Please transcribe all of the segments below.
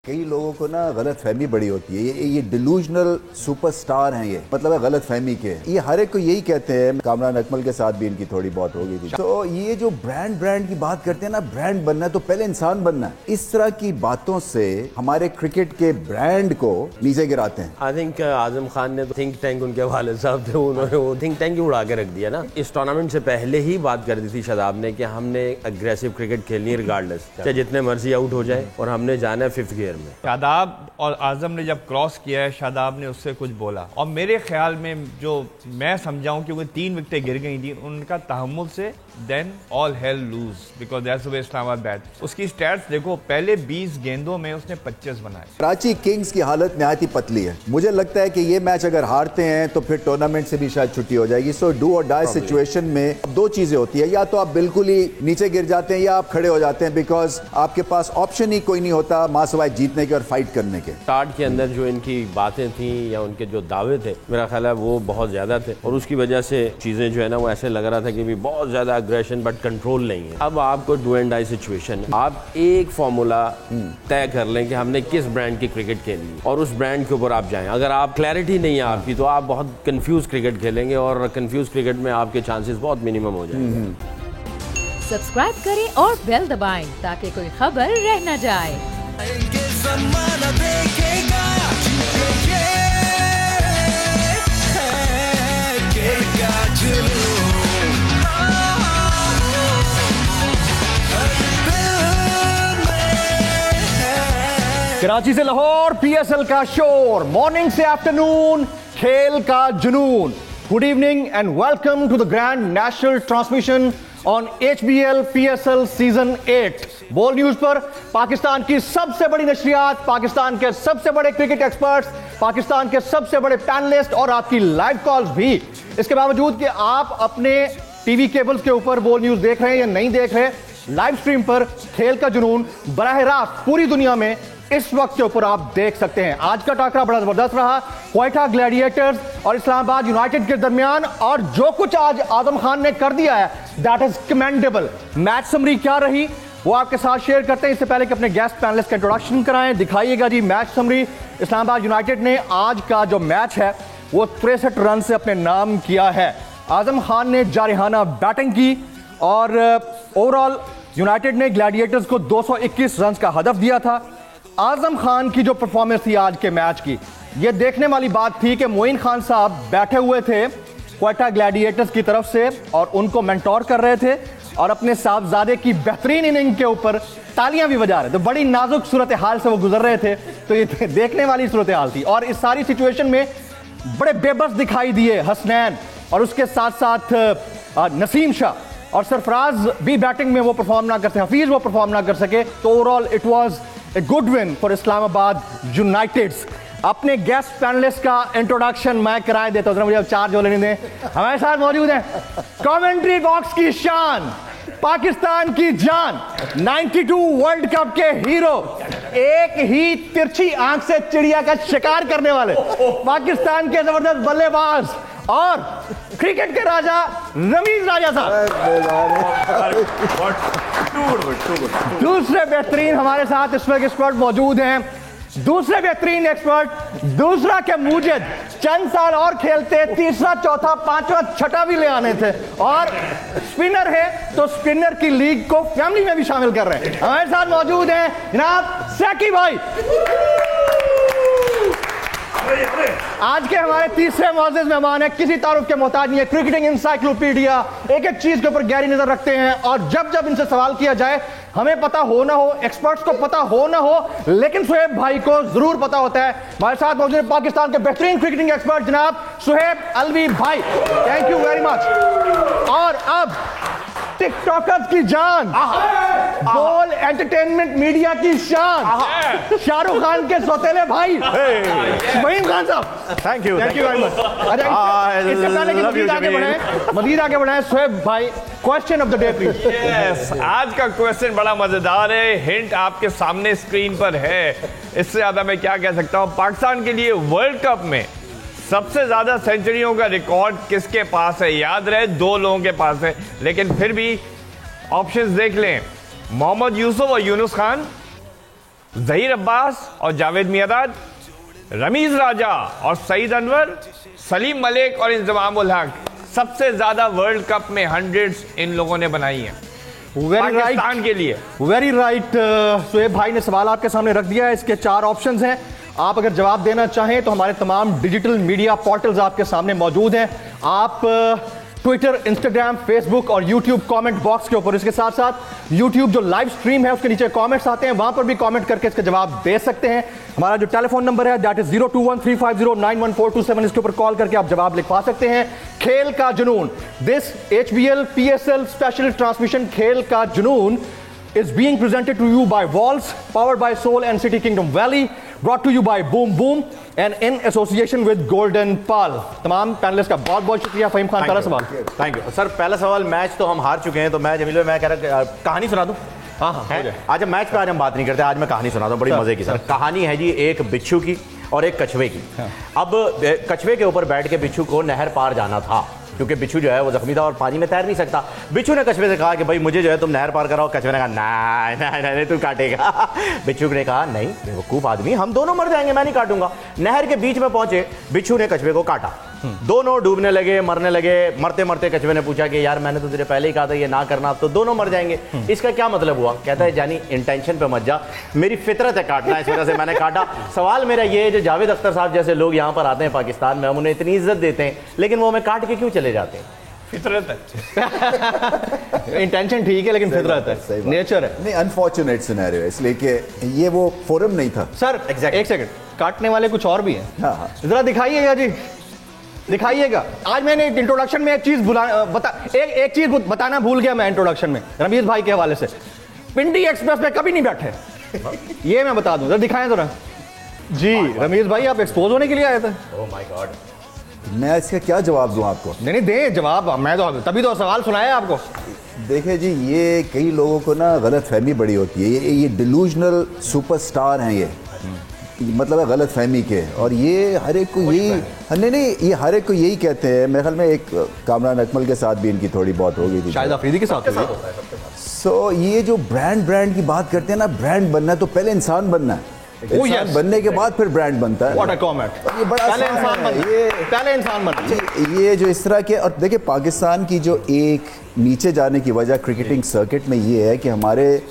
कई लोगों को ना गलत फहमी बड़ी होती है। ये डिलूजनल सुपरस्टार हैं, ये मतलब है गलत फहमी के। ये हर एक को यही कहते हैं। कामरान अकमल के साथ भी इनकी थोड़ी बहुत हो गई थी। तो ये जो ब्रांड की बात करते हैं ना, ब्रांड बनना है तो पहले इंसान बनना है। इस तरह की बातों से हमारे क्रिकेट के ब्रांड को नीचे गिराते हैं। आई थिंक आजम खान ने थिंक टैंक, उनके वाले साहब थे, उन्होंने वो थिंक टैंक ही उड़ा के रख दिया ना। इस टूर्नामेंट से पहले ही बात कर दी थी शादाब ने कि हमने अग्रेसिव क्रिकेट खेलनी है रिगार्डलेस, चाहे जितने मर्जी आउट हो जाए, और हमने जाना है 5th गियर में। शादाब और आजम ने जब क्रॉस किया है, शादाब ने उससे कुछ बोला और मेरे ख्याल में जो मैं समझाऊं कि वो 3 विकेटें गिर गई थी, उनका तहम्मुल से then all hell loose because that's the way Islamabad bat. उसकी स्टैट्स देखो, पहले 20 गेंदों में उसने 25 बनाए। कराची किंग्स की हालत नहायत ही पतली है। मुझे लगता है कि ये मैच अगर हारते हैं तो फिर टूर्नामेंट से भी शायद छुट्टी हो जाएगी। सो डू और डाई सिचुएशन में 2 चीजें होती है, या तो आप बिल्कुल ही नीचे गिर जाते हैं या आप खड़े हो जाते हैं, बिकॉज आपके पास ऑप्शन ही कोई नहीं होता मासवाए जीतने के और फाइट करने के। स्टार्ट के अंदर जो इनकी बातें थी या उनके जो दावे थे, मेरा ख्याल है वो बहुत ज्यादा थे, और उसकी वजह से चीजें जो है ना वो ऐसे लग रहा था कि भी बहुत ज्यादा अग्रेशन बट कंट्रोल नहीं है। अब आपको डू एंड डाई सिचुएशन, आप एक फॉर्मूला तय कर लें कि हमने किस ब्रांड की क्रिकेट खेलनी है और उस ब्रांड के ऊपर आप जाएं। अगर आप क्लैरिटी नहीं है आपकी तो आप बहुत कंफ्यूज क्रिकेट खेलेंगे और कंफ्यूज क्रिकेट में आपके चांसेस बहुत मिनिमम हो जाएंगे। सब्सक्राइब करें और बेल दबाएं ताकि कोई खबर रह न जाए। कराची से लाहौर पीएसएल का शोर, मॉर्निंग से आफ्टरनून खेल का जुनून। Good evening and welcome to the grand national transmission on HBL PSL season 8। Bol news पर पाकिस्तान की सबसे बड़ी नशरियात, पाकिस्तान के सबसे बड़े क्रिकेट एक्सपर्ट्स, पाकिस्तान के सबसे बड़े पैनलिस्ट और आपकी लाइव कॉल्स भी। इसके बावजूद कि आप अपने टीवी केबल्स के ऊपर बोल न्यूज देख रहे हैं या नहीं देख रहे, लाइव स्ट्रीम पर खेल का जुनून बराह रास्त पूरी दुनिया में इस वक्त के ऊपर आप देख सकते हैं। आज का टाकरा बड़ा जबरदस्त रहा, क्वेटा ग्लैडिएटर्स और इस्लामाबाद यूनाइटेड के दरमियान, और जो कुछ आज आजम खान ने कर दिया है that is commendable. Match summary क्या रही वो आपके साथ शेयर करते हैं। इससे पहले कि अपने गेस्ट पैनलिस्ट का इंट्रोडक्शन कराएं, दिखाइएगा जी मैच समरी। इस्लामाबाद यूनाइटेड ने आज का जो मैच है वो 63 रन से अपने नाम किया है। आजम खान ने जारिहाना बैटिंग की और ओवरऑल यूनाइटेड ने ग्लैडिएटर्स को 221 रन का हदफ दिया था। आजम खान की जो परफॉर्मेंस थी आज के मैच की, ये देखने वाली बात थी कि मोइन खान साहब बैठे हुए थे क्वेटा ग्लैडिएटर्स की तरफ से और उनको मेंटोर कर रहे थे और अपने साहबजादे की बेहतरीन इनिंग के ऊपर तालियां भी बजा रहे थे। बड़ी नाजुक सूरत हाल से वो गुजर रहे थे, तो ये देखने वाली सूरत हाल थी। और इस सारी सिचुएशन में बड़े बेबस दिखाई दिए हसनैन, और उसके साथ साथ नसीम शाह और सरफराज भी बैटिंग में वो परफॉर्म ना कर सके, हफीज वो परफॉर्म ना कर सके। तो overall it was a good win for Islamabad Uniteds. अपने गेस्ट पैनलिस्ट का इंट्रोडक्शन मैं कराए देता हूं, मुझे अब चार्ज हो लेने दें। हमारे साथ मौजूद हैं कमेंट्री बॉक्स की शान, पाकिस्तान की जान, 92 वर्ल्ड कप के हीरो, एक ही तिरछी आंख से चिड़िया का शिकार करने वाले पाकिस्तान के जबरदस्त बल्लेबाज और क्रिकेट के राजा रमीज राजा साहब। दूसरे बेहतरीन हमारे साथ इस वक्त एक्सपर्ट मौजूद हैं, दूसरे बेहतरीन एक्सपर्ट, दूसरा के मूजिद, चंद साल और खेलते, तीसरा चौथा पांचवा छठा भी ले आने थे, और स्पिनर है तो स्पिनर की लीग को फैमिली में भी शामिल कर रहे हैं। हमारे साथ मौजूद हैं जनाब सैकी भाई। आज के हमारे तीसरे मुअज़्ज़िज़ मेहमान है, किसी तारुफ के मोहताज नहीं है, क्रिकेटिंग इंसाइक्लोपीडिया, एक एक चीज के ऊपर गहरी नजर रखते हैं, और जब जब इनसे सवाल किया जाए, हमें पता हो ना हो, एक्सपर्ट्स को पता हो ना हो, लेकिन सुहेब भाई को जरूर पता होता है। हमारे साथ मौजूद है पाकिस्तान के बेहतरीन क्रिकेटिंग एक्सपर्ट जनाब सुहेब अलवी भाई, थैंक यू वेरी मच। और अब टिकटॉकर्स की जान, बोल एंटरटेनमेंट मीडिया की शान, शाहरुख खान के सौतेले भाई वहीम खान साहब, थैंक यू वेरी मच। इससे पहले कि मजीद आगे बढ़ाएं, सुहेब भाई, question of the day please. Yes, आज का क्वेश्चन बड़ा मजेदार है, हिंट आपके सामने स्क्रीन पर है। इससे ज्यादा मैं क्या कह सकता हूं। पाकिस्तान के लिए वर्ल्ड कप में सबसे ज्यादा सेंचुरियों का रिकॉर्ड किसके पास है? याद रहे 2 लोगों के पास है, लेकिन फिर भी ऑप्शंस देख लें, मोहम्मद यूसुफ और यूनुस खान, जहीर अब्बास और जावेद मियादाद, रमीज राजा और सईद अनवर, सलीम मलिक और इंजमाम उल हक, सबसे ज्यादा वर्ल्ड कप में 100s इन लोगों ने बनाई हैं पाकिस्तान के लिए। Very right. सुहेब भाई ने सवाल आपके सामने रख दिया है। इसके 4 ऑप्शंस हैं। आप अगर जवाब देना चाहें तो हमारे तमाम डिजिटल मीडिया पोर्टल्स आपके सामने मौजूद हैं। आप ट्विटर, इंस्टाग्राम, फेसबुक और यूट्यूब कमेंट बॉक्स के ऊपर, इसके साथ साथ यूट्यूब जो लाइव स्ट्रीम है उसके नीचे कमेंट्स आते हैं, वहां पर भी कमेंट करके इसका जवाब दे सकते हैं। हमारा जो टेलीफोन नंबर है दैट इज 021-350-91427, इसके ऊपर कॉल करके आप जवाब लिखवा सकते हैं। खेल का जुनून, this HBL PSL special transmission खेल का जुनून is being presented to you by Walls, powered by Soul and City Kingdom Valley, brought to you by Boom Boom and in association with Golden Pearl। तमाम panelist का बहुत बहुत शुक्रिया। फहीम खान, पहला सवाल। Thank you sir. पहला सवाल, मैच तो हम हार चुके हैं, तो मैं जमील भाई, मैं कह रहा कहानी सुना दूं। हाँ, आज मैच पे आज हम बात नहीं करते, आज मैं कहानी सुनाता हूँ, बड़ी मजे की। सर कहानी है जी एक बिच्छू की और एक कछुए की। अब कछुए के ऊपर बैठ के बिच्छू को नहर पार जाना था, क्योंकि बिच्छू जो है वो जख्मी था और पानी में तैर नहीं सकता। बिच्छू ने कछुए से कहा कि भाई मुझे जो है तुम नहर पार कराओ। कछुए ने कहा नहीं तू काटेगा। बिच्छू ने कहा नहीं बेवकूफ आदमी, हम दोनों मर जाएंगे, मैं नहीं काटूंगा। नहर के बीच में पहुंचे, बिच्छू ने कछुए को काटा, दोनों डूबने लगे, मरने लगे। मरते मरते कछुए ने पूछा कि यार मैंने तो तुझे पहले ही कहा था ये ना करना, अब तो दोनों मर जाएंगे, इसका क्या मतलब हुआ? कहता है जानी इंटेंशन पे मत जा, मेरी फितरत है काटना, इस वजह से मैंने काटा। सवाल मेरा ये है, जो जावेद अख्तर साहब जैसे लोग यहाँ पर आते हैं पाकिस्तान में, हम उन्हें इतनी इज्जत देते हैं, लेकिन वो हमें काट के क्यों चले जाते हैं? फितरत है। इंटेंशन ठीक है लेकिन फितरत है, नेचर है। नहीं, अनफॉर्चुनेट सिनेरियो है, इसलिए कि ये वो फोरम नहीं था। सर एक सेकंड, काटने वाले कुछ और भी हैं। हाँ। जरा दिखाइएगा जी, दिखाइएगा। आज मैंने इंट्रोडक्शन में एक चीज एक चीज बताना भूल गया मैं इंट्रोडक्शन में, रमीज भाई के हवाले से। पिंडी एक्सप्रेस में कभी नहीं बैठे, ये मैं बता दूं। जरा दिखाएं जरा जी। रमीज भाई आप एक्सपोज होने के लिए आए थे। ओह माय गॉड, मैं इसका क्या जवाब दूं आपको? नहीं दे जवाब, मैं तो तभी तो सवाल सुनाया आपको। देखिए जी, ये कई लोगों को ना गलत फहमी बड़ी होती है। ये डिलूजनल सुपरस्टार हैं, ये मतलब है गलत फहमी के, और ये हर एक को यही नहीं, ये हर एक को यही कहते हैं। मेरे ख्याल में एक कामरान अकमल के साथ भी इनकी थोड़ी बहुत हो गई थी, शाहिद अफरीदी के साथ। सो ये जो ब्रांड की बात करते हैं ना, ब्रांड बनना है तो पहले इंसान बनना है, इंसान बनने के बाद फिर ब्रांड बनता है। What a comment। ये बड़ा पहले इंसान बनना है, पहले इंसान बनना है। ये जो इस तरह के, और देखिए पाकिस्तान की जो एक नीचे जाने की वजह क्रिकेटिंग सर्किट में ये है कि हमारे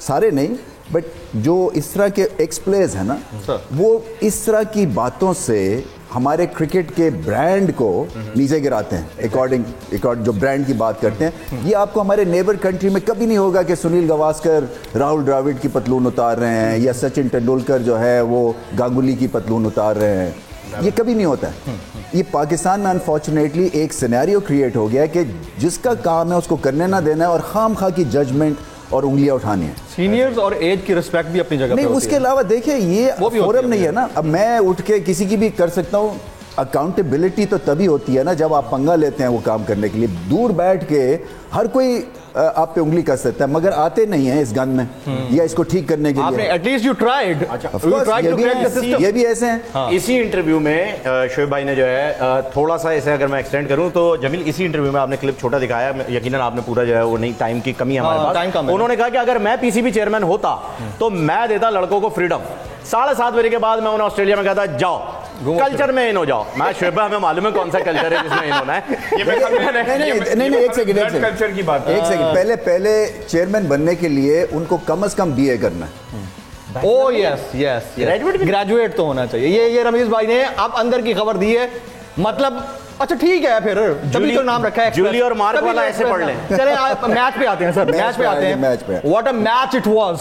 सारे नहीं बट जो इस तरह के एक्स प्लेयर्स हैं ना, वो इस तरह की बातों से हमारे क्रिकेट के ब्रांड को नीचे गिराते हैं। अकॉर्डिंग जो ब्रांड की बात करते हैं, ये आपको हमारे नेबर कंट्री में कभी नहीं होगा कि सुनील गावस्कर राहुल द्रविड़ की पतलून उतार रहे हैं या सचिन तेंदुलकर जो है वो गांगुली की पतलून उतार रहे हैं। ये कभी नहीं होता है। ये पाकिस्तान में अनफॉर्चुनेटली एक सिनेरियो क्रिएट हो गया है कि जिसका काम है उसको करने ना देना है और खाम खा की जजमेंट और उंगलियां उठानी है। सीनियर्स और एज की रिस्पेक्ट भी अपनी जगह नहीं, पे होती उसके है। अलावा देखिए ये फोरम नहीं है ना। अब मैं उठ के किसी की भी कर सकता हूँ। अकाउंटेबिलिटी तो तभी होती है ना जब आप पंगा लेते हैं वो काम करने के लिए। दूर बैठ के हर कोई आप पे उंगली कर सकता है, मगर आते नहीं है इस गन में या इसको ठीक करने के लिए। At least you tried. ये भी ऐसे हैं। हाँ। इसी इंटरव्यू में शोएब भाई ने जो है थोड़ा सा ऐसे अगर मैं एक्सटेंड करूं तो जमील, इसी इंटरव्यू में आपने क्लिप छोटा दिखाया, यकीनन आपने पूरा जो है वो नहीं, टाइम की कमी है हमारे पास। उन्होंने कहा कि अगर मैं पीसीबी चेयरमैन होता तो मैं देता लड़कों को फ्रीडम। 7:30 बजे के बाद मैं उन्हें ऑस्ट्रेलिया में कहता जाओ कल्चर में इन हो जाओ। मैं शोएब भाई, हमें मालूम है कौन सा कल्चर है जिसमें इन होना है। नहीं, एक सेकंड कल्चर की बात, एक सेकंड। पहले चेयरमैन बनने के लिए उनको कम से कम बीए करना है। ओ यस ग्रेजुएट तो होना चाहिए। ये रमीज भाई ने आप अंदर की खबर दी है, मतलब अच्छा ठीक है, फिर तभी तो नाम रखा है जूली और मार्क वाला ऐसे पढ़ लें। चले मैच पे आते हैं सर, मैच पे आते हैं। What a match it was,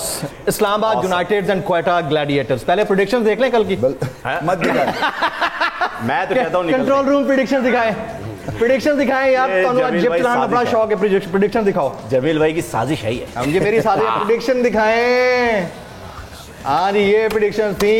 Islamabad United and Quetta Gladiators. पहले प्रेडिक्शंस देख लें कल की। मत दिखा। मैं तो कहता हूं कंट्रोल रूम प्रेडिक्शंस दिखाएं यार। तो जिप चलाना बड़ा शौक है, प्रेडिक्शन दिखाओ। जमील भाई की साजिश है ये। मुझे मेरी सारी प्रेडिक्शन दिखाएं। आज ये प्रेडिक्शन थी।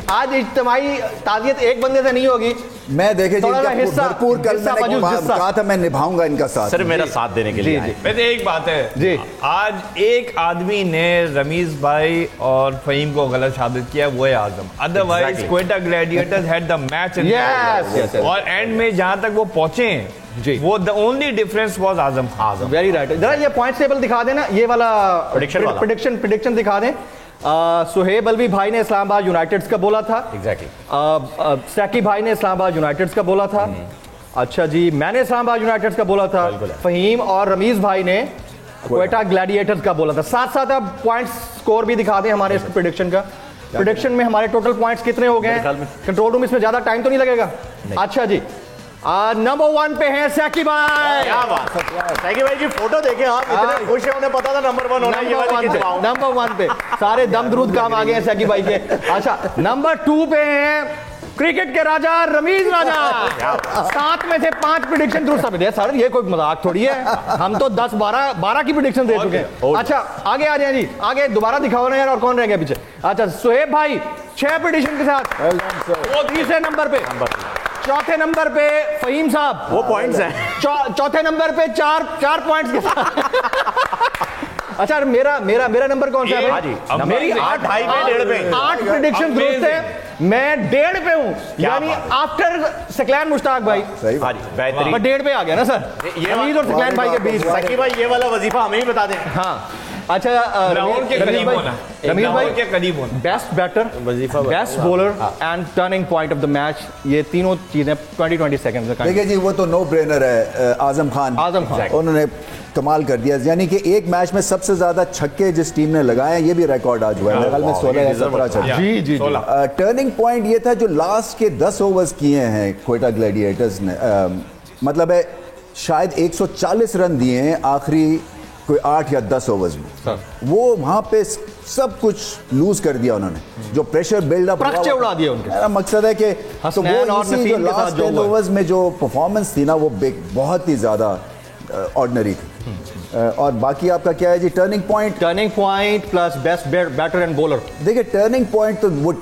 आज इज्तिमाई ताज़ियत एक बंदे से नहीं होगी। मैं देखे भरपूर कल मैंने कहा था मैं निभाऊंगा इनका साथ। सर मेरा साथ देने के लिए। वैसे एक बात है जी, आज एक आदमी ने रमीज भाई और फहीम को गलत साबित किया, वो है Azam. Otherwise Quetta gladiators had the match in और एंड में जहां तक वो पहुंचे जी, वो the only difference was Azam. Very right. जरा ये पॉइंट टेबल दिखा देना, ये वाला प्रेडिक्शन दिखा दें। सुहेब अलवी भाई ने इस्लामाबाद यूनाइटेड्स का बोला था। एग्जैक्टली। सैकी भाई ने इस्लामाबाद यूनाइटेड्स का बोला था। अच्छा जी, मैंने इस्लामाबाद यूनाइटेड्स का बोला था। फहीम और रमीज भाई ने क्वेटा ग्लैडिएटर्स का बोला था। साथ साथ आप पॉइंट्स स्कोर भी दिखा दें हमारे इस प्रेडिक्शन का। प्रेडिक्शन में हमारे टोटल पॉइंट्स कितने हो गए? कंट्रोल रूम इसमें ज्यादा टाइम तो नहीं लगेगा? अच्छा जी, नंबर 1 पे हैं सैकी भाई। क्या बात है, सैकी भाई की फोटो देखे आप इतने खुश हैं, उन्हें पता था नंबर 1 होना, ये वाली खिंचवाऊं। नंबर 1 पे सारे दम दरूद काम आ गए हैं सैकी भाई के। अच्छा, नंबर 2 पे हैं क्रिकेट के राजा रमीज राजा। 7 में से 5 प्रेडिक्शन दुरुस्त साबित है। सर ये कोई मजाक थोड़ी है, हम तो 10-12 की प्रेडिक्शन दे चुके हैं। अच्छा आगे आ जाए जी, आगे दोबारा दिखाओ ना यार, और कौन रह गया पीछे? अच्छा, सुहेब भाई 6 प्रेडिक्शन के साथ वो तीसरे नंबर पे। चौथे नंबर पे फहीम साहब, वो पॉइंट्स हैं। चौथे नंबर पे 4 पॉइंट्स के साथ। अच्छा, मेरा नंबर कौन सा है भाई? मेरी 8 भाई पे 1.5 पे 8 प्रेडिक्शन दुरुस्त है, मैं 1.5 पे हूँ, यानी आफ्टर सकलैन मुश्ताक भाई। सही हाँ जी, बेहतरीन। मैं 1.5 पे आ गया ना सर, रमीज और सकलैन भाई के बीच। सैकी भाई ये वाला वजीफा हमें ही बता दें। हाँ अच्छा, लाहौर के करीब होना, रमीज लाहौर भाई के करीब होना। बेस्ट बैटर, वजीफा best bowler and turning point of the match, ये तीनों चीजें 20-20 सेकंड में। देखिए जी, वो तो नो ब्रेनर है। आजम खान उन्होंने कमाल कर दिया, यानी कि एक मैच में सबसे ज्यादा छक्के जिस टीम ने लगाए, ये भी रिकॉर्ड आज हुआ है मेरे ख्याल में 16 या 17 छक्के। जी जी, टर्निंग पॉइंट ये था जो लास्ट के 10 ओवर्स किए हैं क्वेटा ग्लैडिएटर्स ने। मतलब है शायद 140 रन दिए हैं आखिरी कोई 8 या 10 ओवर्स में। वो वहां पे सब कुछ लूज कर दिया उन्होंने, जो प्रेशर बिल्डअप उड़ा दिया उनके। मेरा मकसद है कि तो वो और इसी जो लास्ट 10 ओवर्स में जो परफॉर्मेंस थी ना, वो बहुत ही ज्यादा ऑर्डिनरी थी। और बाकी आपका क्या है जी? Turning point plus best batter and bowler. देखिए टर्निंग पॉइंट तो वो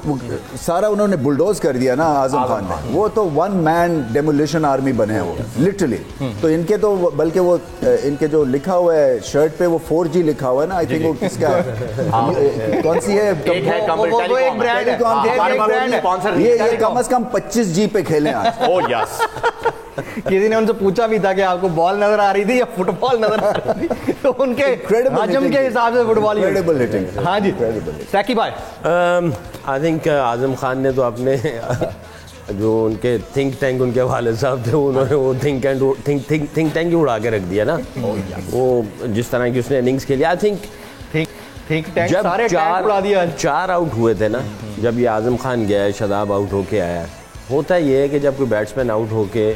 सारा उन्होंने बुलडोज कर दिया ना आजम खान ने। वो तो 1 मैन डेमोलिशन आर्मी बने हैं वो लिटरली। तो इनके तो बल्कि वो इनके जो लिखा हुआ है शर्ट पे वो 4G लिखा हुआ है ना, आई थिंक वो किसका है? कौन सी है? एक ब्रांड है, ये कम से कम 25G पे खेले आज। Oh yes. किसी ने उनसे पूछा भी था कि आपको बॉल नजर आ रही थी या फुटबॉल नजर आ रही थी, तो उनके हजम के हिसाब से फुटबॉल ही। Incredible hitting। हाँ जी सैकी भाई। आई थिंक आजम खान ने तो अपने जो उनके थिंक टैंक उनके वाले साहब थे, उन्होंने वो थिंक टैंक ही उड़ा के रख दिया ना। वो जिस तरह की उसने इनिंग्स खेली, आई थिंक जब सारे टैंक उड़ा दिया। 4 आउट हुए थे ना, जब ये आजम खान गया, शादाब आउट होके आया। होता ये है कि जब कोई बैट्समैन आउट होके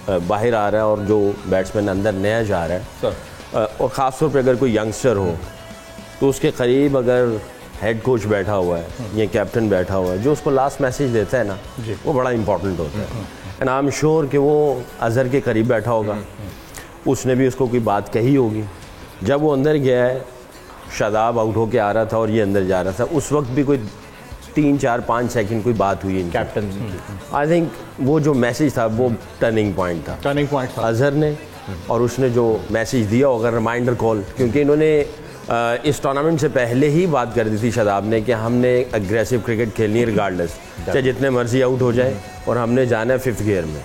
बाहर आ रहा है और जो बैट्समैन अंदर नया जा रहा है, और ख़ास तौर पे अगर कोई यंगस्टर हो तो उसके करीब अगर हेड कोच बैठा हुआ है या कैप्टन बैठा हुआ है, जो उसको लास्ट मैसेज देता है ना, वो बड़ा इंपॉर्टेंट होता है। एंड आई एम श्योर कि वो अजहर के करीब बैठा होगा, उसने भी उसको कोई बात कही होगी। जब वो अंदर गया है, शादाब आउट होके आ रहा था और ये अंदर जा रहा था, उस वक्त भी कोई 3-4-5 सेकंड कोई बात हुई कैप्टन। आई थिंक वो जो मैसेज था वो टर्निंग पॉइंट था अजहर ने, और उसने जो मैसेज दिया होगा रिमाइंडर कॉल, क्योंकि इन्होंने इस टूर्नामेंट से पहले ही बात कर दी थी शादाब ने कि हमने एग्रेसिव क्रिकेट खेलनी है रिगार्डलेस, चाहे जितने मर्जी आउट हो जाए, और हमने जाना है 5th गियर में।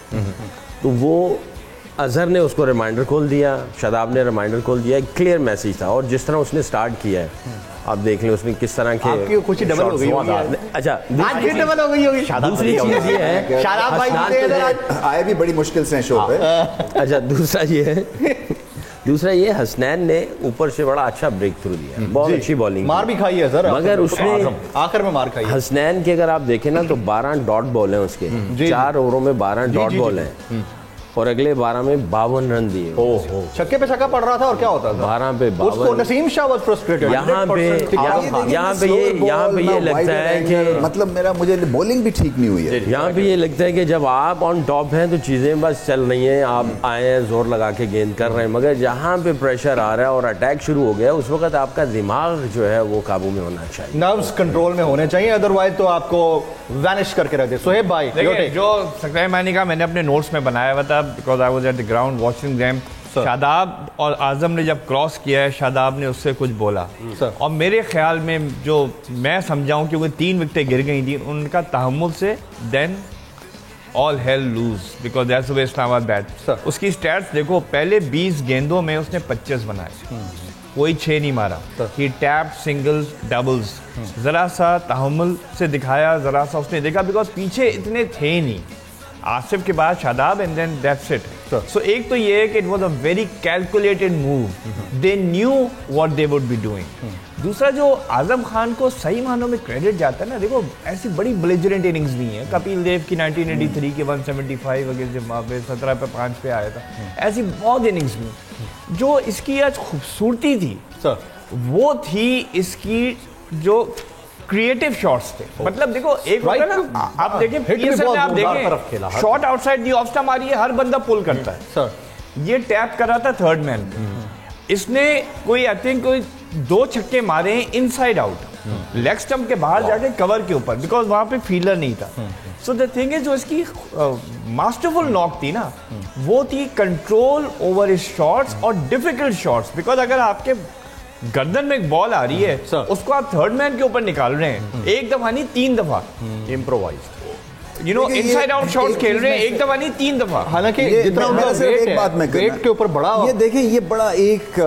तो वो अजहर ने उसको रिमाइंडर कॉल दिया, शादाब ने रिमाइंडर कॉल दिया, एक क्लियर मैसेज था। और जिस तरह उसने स्टार्ट किया है, आप देख लें उसने किस तरह के खुशी डबल हो गई होगी। अच्छा डबल हो गई होगी। दूसरी चीज ये है, शादाब भाई आए भी बड़ी मुश्किल से शो पे। अच्छा दूसरा ये हसनैन ने ऊपर से बड़ा अच्छा ब्रेक थ्रू दिया, बहुत अच्छी बॉलिंग, मार भी खाई है सर, मगर उसने आखिर में मार खाई। हसनैन के अगर आप देखें ना तो 12 डॉट बॉल हैं उसके, 4 ओवरों में 12 डॉट बॉल हैं, और अगले 12 में 52 रन दिए। ओहो, छक्के पे छक्का पड़ रहा था और क्या होता था? 12 पे 52। उसको नसीम शाह वाज फ्रस्ट्रेटेड। यहाँ पे ये लगता है कि मतलब मुझे बॉलिंग भी ठीक नहीं हुई है। यहाँ पे ये लगता है कि जब आप ऑन टॉप हैं तो चीज़ें बस चल रही हैं, आप आए हैं जोर लगा के गेंद कर रहे हैं, मगर जहाँ पे प्रेशर आ रहा है और अटैक शुरू हो गया, उस वक्त आपका दिमाग जो है वो काबू में होना चाहिए, नर्व्स कंट्रोल में होने चाहिए, अदरवाइज तो आपको वैनिश करके रख दे। सुहेब भाई जो सकलैन मैनी का मैंने अपने नोट्स में बनाया हुआ था, because I was at the ground watching them. Shadab और आजम ने जब क्रॉस किया है, शादाब ने उससे कुछ बोला, और मेरे ख्याल में जो मैं समझाऊं कि वो 3 विकेटें गिर गई थी उनका तहम्मुल से, then all hell loose, because that's the way Islamabad bat. उसकी स्टैट्स देखो, पहले 20 गेंदों में उसने 25 बनाए, कोई 6 नहीं मारा, ही टैप सिंगल्स डबल्स, जरा सा तहम्मुल से दिखाया, जरा सा उसने देखा, बिकॉज पीछे इतने थे नहीं, आसिफ के बाद Shadab and then that's it. So एक तो ये है कि it was a very calculated move, they knew what they would be doing. दूसरा जो आजम खान को सही मानों में क्रेडिट जाता है ना, देखो ऐसी बड़ी ब्लेजरेंट इनिंग्स नहीं है, कपिल देव की 1983 की 175 अगेंस्ट जिम्बाब्वे 17 पे 5 पे आया था, ऐसी बहुत इनिंग्स नहीं। जो इसकी आज खूबसूरती थी वो थी इसकी जो क्रिएटिव शॉट्स थे, मतलब देखो एक होता है ना, आप देखें पीएसएल में आप देखें shot outside the off stump आ रही है, हर बंदा पुल करता है सर, ये टैप कर रहा था थर्ड मैन, इसने कोई आई थिंक कोई 2 छक्के मारे हैं इनसाइड आउट, लेग स्टंप के बाहर जाके कवर के ऊपर, बिकॉज वहां पे फील्डर नहीं था। सो द थिंग इज जो इसकी मास्टरफुल नॉक थी ना, वो थी कंट्रोल ओवर हिज शॉट्स और डिफिकल्ट शॉट्स, बिकॉज अगर आपके गर्दन में एक बॉल आ रही है उसको आप थर्ड मैन के ऊपर निकाल रहे हैं, एक दफा नहीं 3 दफा improvised, you know inside out shots खेल रहे हैं, एक दफा नहीं 3 दफा। हालांकि जितना उनका एक बात मैं वेट के ऊपर बड़ा, ये देखें ये बड़ा एक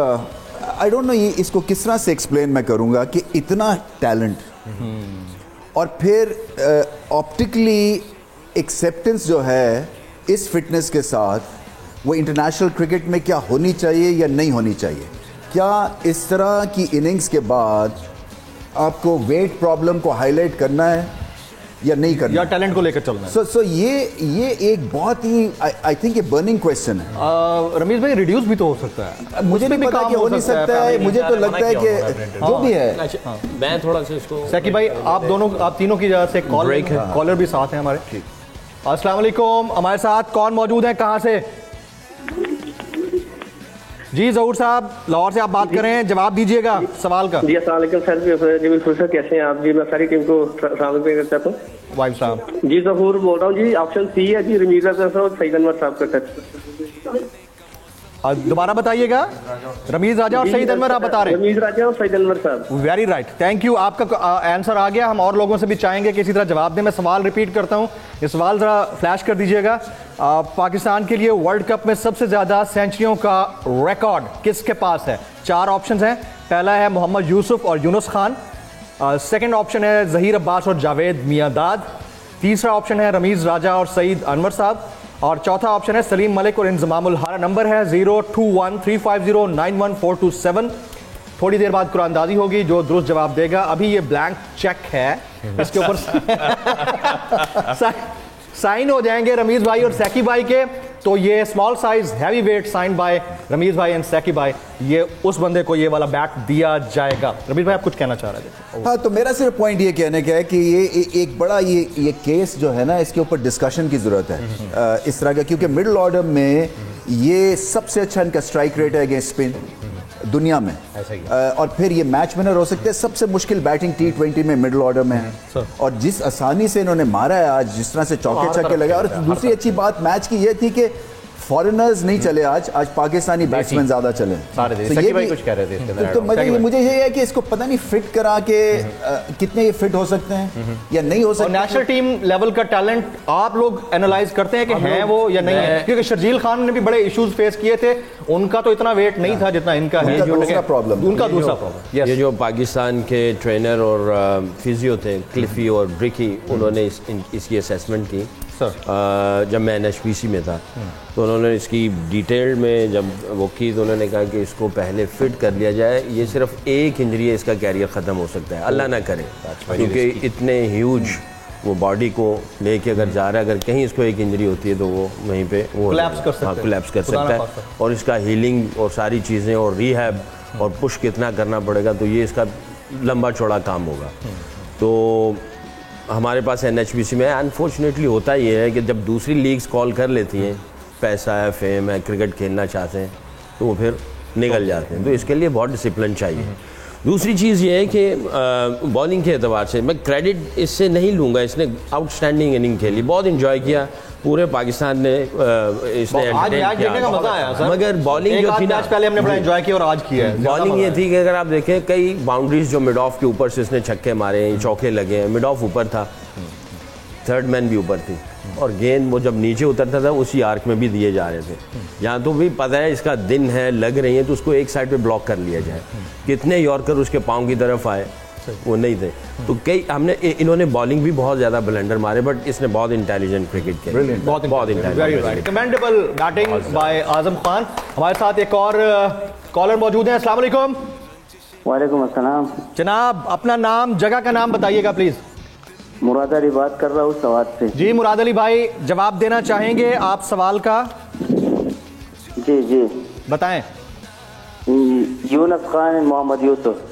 आई डोंट नो ये इसको किस तरह से एक्सप्लेन मैं करूंगा कि इतना टैलेंट और फिर ऑप्टिकली एक्सेप्टेंस जो है इस फिटनेस के साथ वो इंटरनेशनल क्रिकेट में क्या होनी चाहिए या नहीं होनी चाहिए। क्या इस तरह की इनिंग्स के बाद आपको वेट प्रॉब्लम को हाईलाइट करना है या नहीं करना, या टैलेंट को लेकर चलना है? सो ये एक बहुत ही आई थिंक ये बर्निंग क्वेश्चन है। रमीज भाई रिड्यूस भी तो हो सकता है, मुझे नहीं पता कि हो नहीं सकता है, मुझे तो लगता है कि जो भी है। मैं थोड़ा सा इसको सैकी भाई आप तीनों की वजह से कॉलर भी साथ हैं हमारे। अस्सलाम वालेकुम, हमारे साथ कौन मौजूद है, कहाँ से? जी जहूर साहब, लाहौर से आप बात कर रहे हैं, जवाब दीजिएगा सवाल का। जी अस्सलाम वालेकुम सर, कैसे हैं आप? जी मैं सारी टीम को सलाम पे करता हूँ। वाइफ साहब जी जहूर बोल रहा हूँ जी, ऑप्शन सी है जी, रमीज राजा और सईद अनवर साहब का टच। दोबारा बताइएगा, रमीज राजा और सईद अनवर आप बता रहे हैं? रमीज राजा और सईद अनवर साहब। वेरी राइट, थैंक यू, आपका आंसर आ गया। हम और लोगों से भी चाहेंगे कि इसी तरह जवाब दें। मैं सवाल रिपीट करता हूं, ये सवाल जरा फ्लैश कर दीजिएगा। पाकिस्तान के लिए वर्ल्ड कप में सबसे ज्यादा सेंचुरियों का रिकॉर्ड किसके पास है? 4 ऑप्शन हैं। पहला है मोहम्मद यूसुफ और यूनुस खान, सेकंड ऑप्शन है जहीर अब्बास और जावेद मियांदाद, तीसरा ऑप्शन है रमीज राजा और सईद अनवर साहब, और चौथा ऑप्शन है सलीम मलिक और इंजमामुल हरा। नंबर है 0213509147। थोड़ी देर बाद कुरानदाजी होगी, जो दुरुस्त जवाब देगा, अभी ये ब्लैंक चेक है, इसके ऊपर साइन हो जाएंगे रमीज भाई और सैकी भाई के, तो ये small size heavy weight sign by Rameez भाई एंड सैकी भाई, ये उस बंदे को ये वाला बैट दिया जाएगा। रमीज भाई आप कुछ कहना चाह रहे थे? हाँ, तो मेरा सिर्फ पॉइंट ये कहने का है कि ये एक बड़ा ये केस जो है ना, इसके ऊपर डिस्कशन की जरूरत है इस तरह का, क्योंकि मिडिल ऑर्डर में ये सबसे अच्छा इनका स्ट्राइक रेट है अगेंस्ट स्पिन दुनिया में, और फिर ये मैच विनर हो सकते हैं। सबसे मुश्किल बैटिंग T20 में मिडिल ऑर्डर में है, और जिस आसानी से इन्होंने मारा है आज, जिस तरह से चौके छक्के लगे। और दूसरी अच्छी बात मैच की ये थी कि फॉरेनर्स नहीं चले आज पाकिस्तानी बैट्समैन ज्यादा चले। तो ये भी कुछ कह रहे थे, तो मुझे ये है कि इसको पता नहीं फिट करा के कितने ये फिट हो सकते हैं या नहीं हो सकते। नेशनल टीम लेवल का टैलेंट आप लोग एनालाइज करते हैं कि हैं वो या नहीं है? क्योंकि शर्जील खान ने भी बड़े इश्यूज फेस किए थे, उनका तो इतना वेट नहीं था जितना इनका है। दूसरा प्रॉब्लम, उनका दूसरा प्रॉब्लम, ये जो पाकिस्तान के ट्रेनर और फिजियो थे क्लिफी और ब्रिकी, उन्होंने इसकी असेसमेंट की जब मैं NHPC में था, तो उन्होंने इसकी डिटेल में जब वो की, तो उन्होंने कहा कि इसको पहले फिट कर लिया जाए, ये सिर्फ एक इंजरी है, इसका कैरियर ख़त्म हो सकता है, अल्लाह ना करे, क्योंकि इतने ह्यूज वो बॉडी को लेके अगर जा रहा है, अगर कहीं इसको एक इंजरी होती है तो वो वहीं पे वो कोलैप्स कर सकता है, और इसका हीलिंग और सारी चीज़ें और रिहैब और पुश कितना करना पड़ेगा, तो ये इसका लंबा चौड़ा काम होगा। तो हमारे पास NHPC में अनफॉर्चुनेटली होता ये है कि जब दूसरी लीग्स कॉल कर लेती हैं, पैसा है, फेम है, क्रिकेट खेलना चाहते हैं, तो वो फिर निकल जाते हैं। तो इसके लिए बहुत डिसिप्लिन चाहिए। दूसरी चीज़ ये है कि बॉलिंग के एतबार से मैं क्रेडिट इससे नहीं लूँगा, इसने आउटस्टैंडिंग इनिंग खेली, बहुत इंजॉय किया, पूरे पाकिस्तान ने इसने एंटरटेन किया, मजा आया सर। मगर बॉलिंग जो थी ना, पहले हमने बड़ा एंजॉय किया और आज किया है। बॉलिंग ये थी कि अगर आप देखें कई बाउंड्रीज जो मिड ऑफ के ऊपर से इसने छक्के मारे हैं, चौके लगे हैं, मिड ऑफ ऊपर था, थर्ड मैन भी ऊपर थी और गेंद वो जब नीचे उतरता था उसी आर्क में भी दिए जा रहे थे। यहाँ तो भी पता है इसका दिन है, लग रही है तो उसको एक साइड पे ब्लॉक कर लिया जाए। कितने यॉर्कर उसके पाँव की तरफ आए, वो नहीं थे। तो कई हमने इन्होंने बॉलिंग भी बहुत ज़्यादा ब्लेंडर मारे, बट इसने बहुत इंटेलिजेंट क्रिकेट खेला, बहुत intelligent. Commendable batting bye Azam Khan. हमारे साथ एक और कॉलर मौजूद हैं। अस्सलाम वालेकुम। वालेकुम अस्सलाम। जनाब अपना नाम, जगह का नाम बताइएगा प्लीज। मुराद अली बात कर रहा हूँ सवात से। जी मुराद अली भाई, जवाब देना चाहेंगे आप सवाल का? जी जी बताएं। यूनुस खान, मोहम्मद यूसुफ।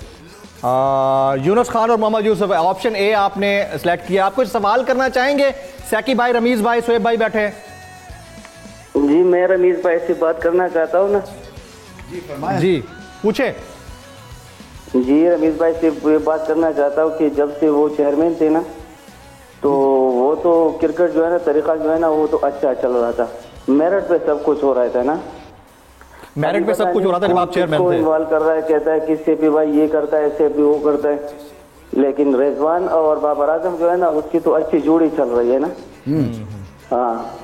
यूनुस खान और मोहम्मद यूसुफ, ऑप्शन ए आपने सेलेक्ट किया। आप कुछ सवाल करना चाहेंगे? सैकी भाई, रमीज भाई, शोएब भाई बैठे हैं। जी मैं रमीज भाई से बात करना चाहता हूँ ना। जी पूछे। जी रमीज भाई से ये बात करना चाहता हूँ कि जब से वो चेयरमैन थे ना, तो वो तो क्रिकेट जो है ना, तरीका जो है ना, वो तो अच्छा चल रहा था। मेरिट पे सब कुछ हो रहा था ना, मेरिट पे सब कुछ हो रहा था जब आप चेयरमैन थे। इन्वॉल्व कर रहा है, कहता है कि सेफी भाई ये करता है, सेफी वो करता है, लेकिन रिजवान और बाबर आजम जो है ना, उसकी तो अच्छी जोड़ी चल रही है ना। हाँ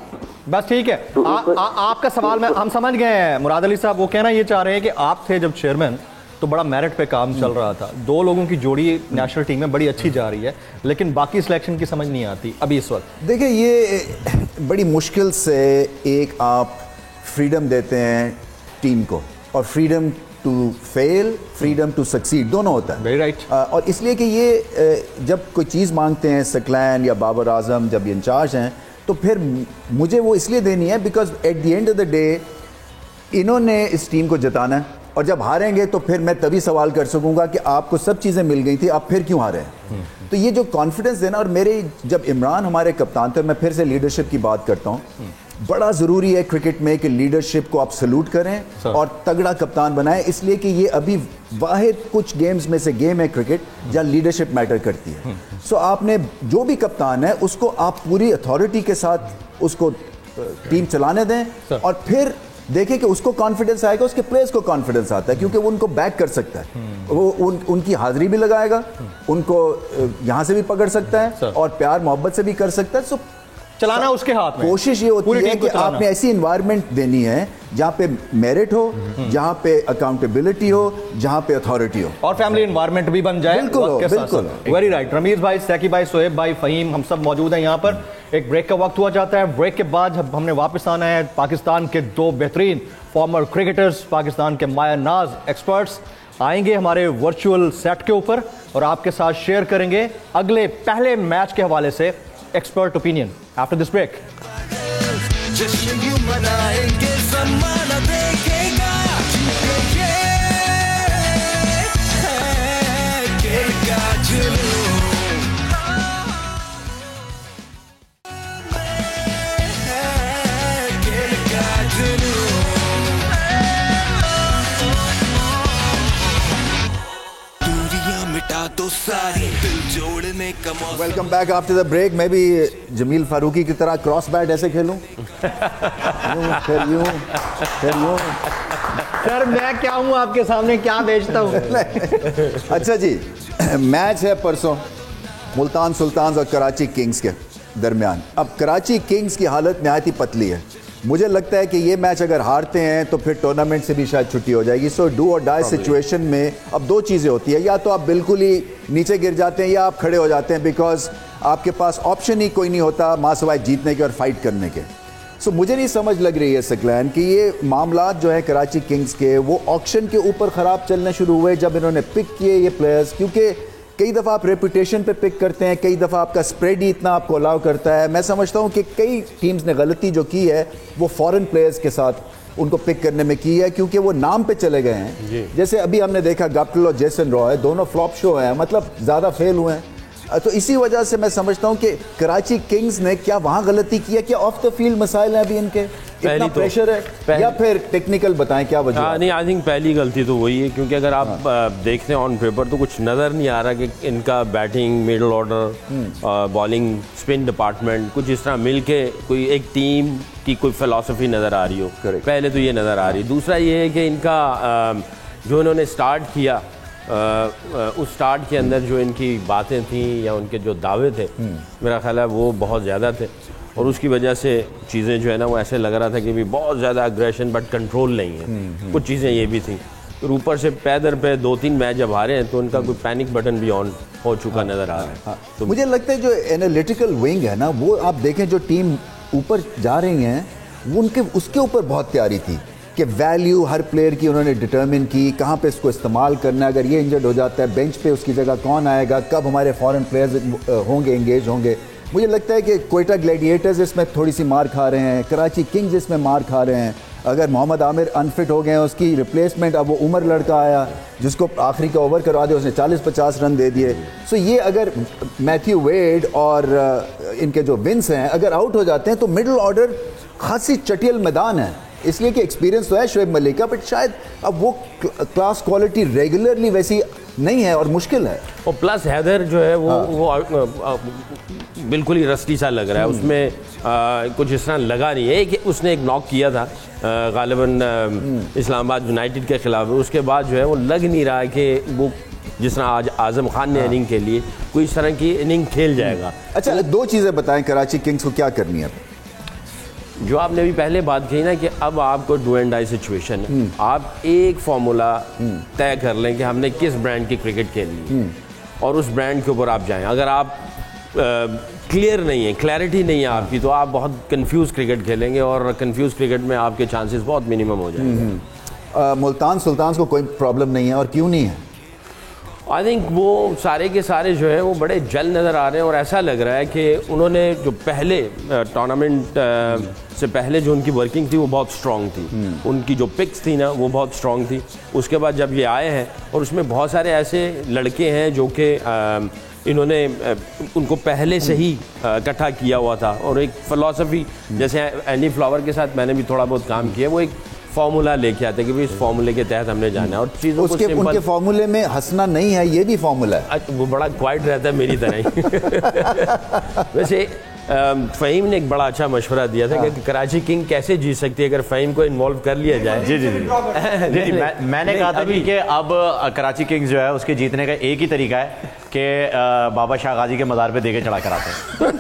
बस ठीक है। आपका सवाल में हम समझ गए हैं। मुराद अली साहब वो कहना ये चाह रहे हैं कि आप थे जब चेयरमैन तो बड़ा मेरिट पे काम चल रहा था, दो लोगों की जोड़ी नेशनल टीम में बड़ी अच्छी जा रही है, लेकिन बाकी सिलेक्शन की समझ नहीं आती अभी इस वक्त। देखिए ये बड़ी मुश्किल से एक आप फ्रीडम देते हैं टीम को, और freedom to fail, freedom to succeed दोनों होता है। Very right. और इसलिए कि ये जब कोई चीज़ मांगते हैं सकलैन या बाबर आजम, जब ये इंचार्ज हैं, तो फिर मुझे वो इसलिए देनी है because at the end of the day इन्होंने इस टीम को जिताना है, और जब हारेंगे तो फिर मैं तभी सवाल कर सकूंगा कि आपको सब चीज़ें मिल गई थी, आप फिर क्यों हारे हैं। तो ये जो कॉन्फिडेंस है ना, और मेरे जब इमरान हमारे कप्तान थे, मैं फिर से लीडरशिप की बात करता हूँ, बड़ा ज़रूरी है क्रिकेट में कि लीडरशिप को आप सल्यूट करें और तगड़ा कप्तान बनाएं, इसलिए कि ये अभी वाहिद कुछ गेम्स में से गेम है क्रिकेट जहाँ लीडरशिप मैटर करती है। सो आपने जो भी कप्तान है उसको आप पूरी अथॉरिटी के साथ उसको टीम चलाने दें, और फिर देखें कि उसको कॉन्फिडेंस आएगा, उसके प्लेयर्स को कॉन्फिडेंस आता है, क्योंकि वो उनको बैक कर सकता है, वो उनकी हाजिरी भी लगाएगा, उनको यहाँ से भी पकड़ सकता है और प्यार मोहब्बत से भी कर सकता है। सो चलाना उसके हाथ में। कोशिश ये होती है कि आपने ऐसी इन्वायरमेंट देनी है जहाँ पे मेरिट हो, जहाँ पे अकाउंटेबिलिटी हो, जहाँ पे अथॉरिटी हो, और फैमिली इन्वायरमेंट भी बन जाए। बिल्कुल। Very right. रमीज भाई, सैकी भाई, शोएब भाई, फहीम, हम सब मौजूद हैं यहाँ पर। एक ब्रेक का वक्त हुआ जाता है। ब्रेक के बाद हमने वापस आना है। पाकिस्तान के दो बेहतरीन फॉर्मर क्रिकेटर्स, पाकिस्तान के माया नाज एक्सपर्ट्स आएंगे हमारे वर्चुअल सेट के ऊपर और आपके साथ शेयर करेंगे अगले पहले मैच के हवाले से expert opinion. After this break welcome back after the break. मैं भी जमील फारूकी की तरह क्रॉस बैट ऐसे खेलूं, फिर यूं। सर मैं क्या हूं आपके सामने, क्या बेचता हूं। अच्छा जी, मैच है परसों मुल्तान सुल्तान्स और कराची किंग्स के दरमियान। अब कराची किंग्स की हालत नहायत ही पतली है। मुझे लगता है कि ये मैच अगर हारते हैं तो फिर टूर्नामेंट से भी शायद छुट्टी हो जाएगी। सो डू और डाई सिचुएशन में अब दो चीज़ें होती है, या तो आप बिल्कुल ही नीचे गिर जाते हैं या आप खड़े हो जाते हैं, बिकॉज आपके पास ऑप्शन ही कोई नहीं होता मां सवाए जीतने के और फाइट करने के। सो मुझे नहीं समझ लग रही है सकलैन कि ये मामला जो है कराची किंग्स के, वो ऑक्शन के ऊपर ख़राब चलने शुरू हुए जब इन्होंने पिक किए ये प्लेयर्स, क्योंकि कई दफ़ा आप रेपुटेशन पे पिक करते हैं, कई दफ़ा आपका स्प्रेड ही इतना आपको अलाउ करता है। मैं समझता हूँ कि कई टीम्स ने गलती जो की है वो फॉरेन प्लेयर्स के साथ उनको पिक करने में की है, क्योंकि वो नाम पे चले गए हैं। जैसे अभी हमने देखा गप्टिल और जेसन रॉय दोनों फ्लॉप शो हैं, मतलब ज़्यादा फेल हुए हैं। तो इसी वजह से मैं समझता हूँ कि कराची किंग्स ने क्या वहाँ गलती की है, क्या ऑफ द फील्ड मसाइल हैं अभी इनके, इतना प्रेशर है, या फिर टेक्निकल बताएं क्या वजह? नहीं, आई थिंक पहली गलती तो वही है, क्योंकि अगर आप देखते हैं ऑन पेपर तो कुछ नज़र नहीं आ रहा कि इनका batting, middle order, bowling, spin department कुछ इस तरह मिल के कोई एक टीम की कोई फिलॉसफी नज़र आ रही हो। पहले तो ये नज़र आ रही। दूसरा ये है कि इनका जो इन्होंने स्टार्ट किया उस स्टार्ट के अंदर जो इनकी बातें थी या उनके जो दावे थे, मेरा ख्याल है वो बहुत ज़्यादा थे और उसकी वजह से चीज़ें जो है ना वो ऐसे लग रहा था कि भी बहुत ज़्यादा अग्रेशन बट कंट्रोल नहीं है। कुछ चीज़ें ये भी थी, फिर ऊपर से पैदर पे 2-3 मैच जब हारे हैं तो उनका कोई पैनिक बटन भी ऑन हो चुका नज़र आ रहा है। तो मुझे लगता है जो एनालिटिकल विंग है ना, वो आप देखें जो टीम ऊपर जा रही हैं वो उनके उसके ऊपर बहुत तैयारी थी कि वैल्यू हर प्लेयर की उन्होंने डिटरमिन की, कहाँ पे इसको इस्तेमाल करना है, अगर ये इंजर्ड हो जाता है बेंच पे उसकी जगह कौन आएगा, कब हमारे फॉरेन प्लेयर्स होंगे एंगेज होंगे। मुझे लगता है कि कोयटा ग्लैडिएटर्स इसमें थोड़ी सी मार खा रहे हैं, कराची किंग्स इसमें मार खा रहे हैं। अगर मोहम्मद आमिर अनफिट हो गए हैं, उसकी रिप्लेसमेंट अब वो उमर लड़का आया जिसको आखिरी का ओवर करवा दिया, उसने 40-50 रन दे दिए। सो ये अगर मैथ्यू वेड और इनके जो विंस हैं अगर आउट हो जाते हैं तो मिडिल ऑर्डर खासी चटियल मैदान है, इसलिए कि एक्सपीरियंस तो है शोएब मलिक का, बट शायद अब वो क्लास क्वालिटी रेगुलरली वैसी नहीं है और मुश्किल है। और प्लस हैदर जो है वो बिल्कुल ही रस्टी सा लग रहा है, उसमें कुछ इस तरह लगा नहीं है कि उसने एक नॉक किया था गालिबन इस्लामाबाद यूनाइटेड के खिलाफ, उसके बाद जो है वो लग नहीं रहा है कि वो जिस तरह आज आजम खान ने इनिंग के लिए कोई इस तरह की इनिंग खेल जाएगा। अच्छा, दो चीज़ें बताएं कराची किंग्स को क्या करनी है। जो आपने अभी पहले बात कही ना कि अब आपको डू एंड डाई सिचुएशन है, आप एक फॉर्मूला तय कर लें कि हमने किस ब्रांड की क्रिकेट खेलनी है और उस ब्रांड के ऊपर आप जाएं। अगर आप क्लियर नहीं है, क्लैरिटी नहीं है आपकी, तो आप बहुत कंफ्यूज क्रिकेट खेलेंगे और कंफ्यूज क्रिकेट में आपके चांसेस बहुत मिनिमम हो जाएंगे। मुल्तान सुल्तान्स को कोई प्रॉब्लम नहीं है और क्यों नहीं है? आई थिंक वो सारे के सारे जो है वो बड़े जल नज़र आ रहे हैं और ऐसा लग रहा है कि उन्होंने जो पहले टूर्नामेंट से पहले जो उनकी वर्किंग थी वो बहुत स्ट्रॉन्ग थी, उनकी जो पिक्स थी ना वो बहुत स्ट्रॉन्ग थी। उसके बाद जब ये आए हैं और उसमें बहुत सारे ऐसे लड़के हैं जो कि इन्होंने उनको पहले से ही इकट्ठा किया हुआ था और एक फ़िलॉसफी, जैसे एनी फ्लावर के साथ मैंने भी थोड़ा बहुत काम किया, वो एक फार्मूला लेके आते हैं कि इस फार्मूले के तहत हमने जाना है और चीज़ों को सिंपल। उनके फार्मूले में हंसना नहीं है, ये भी फार्मूला है। वो बड़ा क्वाइट रहता है मेरी तरह ही। वैसे फ़हीम ने एक बड़ा अच्छा मशवरा दिया था कि कराची किंग कैसे जीत सकती है अगर फ़हीम को इन्वॉल्व कर लिया जाए। जी जी जी मैंने कहा था कि अब कराची किंग्स जो है उसके जीतने का एक ही तरीका है कि बाबा शाह गाजी के मज़ार पे देके चढ़ा कर आते हैं।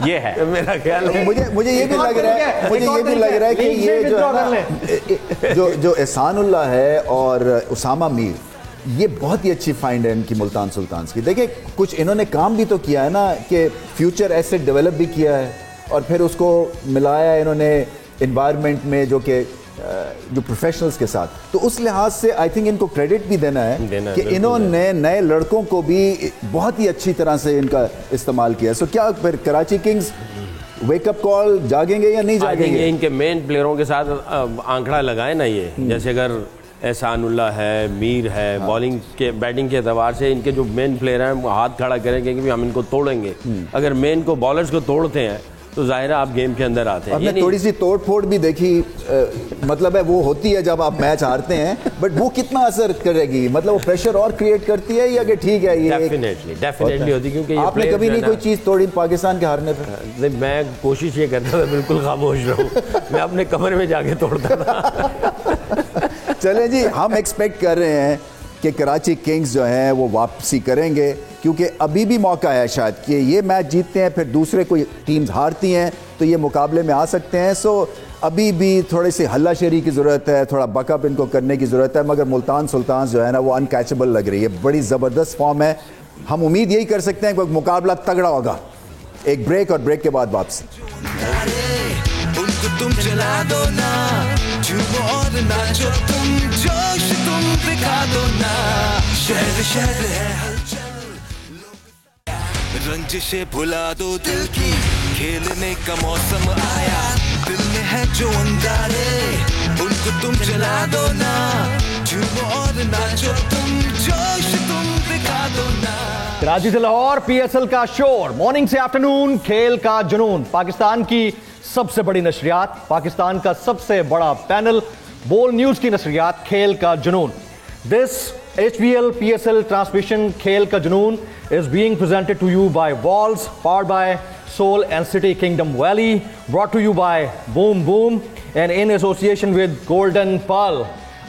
ये है मेरा ख्याल है। मुझे ये भी लग रहा है, मुझे ये भी लग रहा है कि ये जो है जो एहसानुल्लाह है और उसामा मीर, ये बहुत ही अच्छी फाइंड है इनकी मुल्तान सुल्तान्स की। देखिए कुछ इन्होंने काम भी तो किया है ना कि फ्यूचर एसेट डेवलप भी किया है और फिर उसको मिलाया इन्होंने एनवायरनमेंट में जो प्रोफेशनल्स के साथ, तो उस लिहाज से आई थिंक इनको क्रेडिट भी देना है कि इन्होंने नए लड़कों को भी बहुत ही अच्छी तरह से इनका इस्तेमाल किया। सो क्या फिर कराची किंग्स वेकअप कॉल जागेंगे या नहीं जागेंगे? इनके मेन प्लेयरों के साथ आंकड़ा लगाए ना ये, जैसे अगर एहसानुल्लाह है, मीर है, बॉलिंग के बैटिंग के एतबार से इनके जो मेन प्लेयर हैं वो हाथ खड़ा करेंगे कि हम इनको तोड़ेंगे। अगर मेन को बॉलर्स को तोड़ते हैं तो जाहिर है आप गेम के अंदर आते हैं। हमने थोड़ी सी तोड़ फोड़ भी देखी, मतलब है वो होती है जब आप मैच हारते हैं, बट वो कितना असर करेगी, मतलब वो प्रेशर और क्रिएट करती है या कि ठीक है ये डेफिनेटली होती है, क्योंकि आपने कभी नहीं कोई चीज़ तोड़ी पाकिस्तान के हारने पर? मैं कोशिश ये करता था बिल्कुल खामोश रहूं, मैं अपने कमरे में जाके तोड़ता था। चलें जी, हम एक्सपेक्ट कर रहे हैं कि कराची किंग्स जो है वो वापसी करेंगे, क्योंकि अभी भी मौका है शायद कि ये मैच जीतते हैं फिर दूसरे कोई टीम्स हारती हैं तो ये मुकाबले में आ सकते हैं। सो अभी भी थोड़ी सी हल्लाशेरी की ज़रूरत है, थोड़ा बकअप इनको करने की ज़रूरत है, मगर मुल्तान सुल्तान जो है ना वो अनकैचेबल लग रही है, बड़ी ज़बरदस्त फॉर्म है। हम उम्मीद यही कर सकते हैं कि मुकाबला तगड़ा होगा। एक ब्रेक और ब्रेक के बाद वापसी। तुम चला दो ना, और नाचो तुम, जोश तुम दिखा दो ना, शहर शहर है हलचल, रंजिशे भुला दो दिल की, खेलने का मौसम आया, दिल में है जो अंगारे, उनको तुम चला दो ना, और नाचो तुम, जोश तुम दिखा दो ना। कराची से लाहौर पीएसएल का शोर, मॉर्निंग से आफ्टरनून, खेल का जुनून, पाकिस्तान की सबसे बड़ी नशरियात, पाकिस्तान का सबसे बड़ा पैनल, बोल न्यूज की नशरियात, खेल का जुनून। दिस HBL PSL transmission, खेल का जुनून, is being presented to you by Walls, powered by Soul and City Kingdom Valley, brought to you by Boom Boom and in association with Golden Pearl.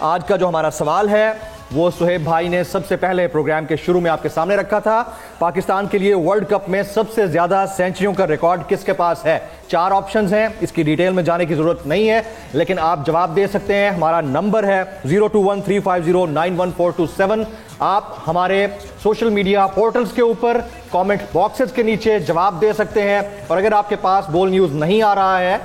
आज का जो हमारा सवाल है वो सुहेब भाई ने सबसे पहले प्रोग्राम के शुरू में आपके सामने रखा था। पाकिस्तान के लिए वर्ल्ड कप में सबसे ज्यादा सेंचुरियों का रिकॉर्ड किसके पास है? 4 ऑप्शंस हैं, इसकी डिटेल में जाने की जरूरत नहीं है, लेकिन आप जवाब दे सकते हैं। हमारा नंबर है 0213509147। आप हमारे सोशल मीडिया पोर्टल्स के ऊपर कमेंट बॉक्सेस के नीचे जवाब दे सकते हैं। और अगर आपके पास बोल न्यूज़ नहीं आ रहा है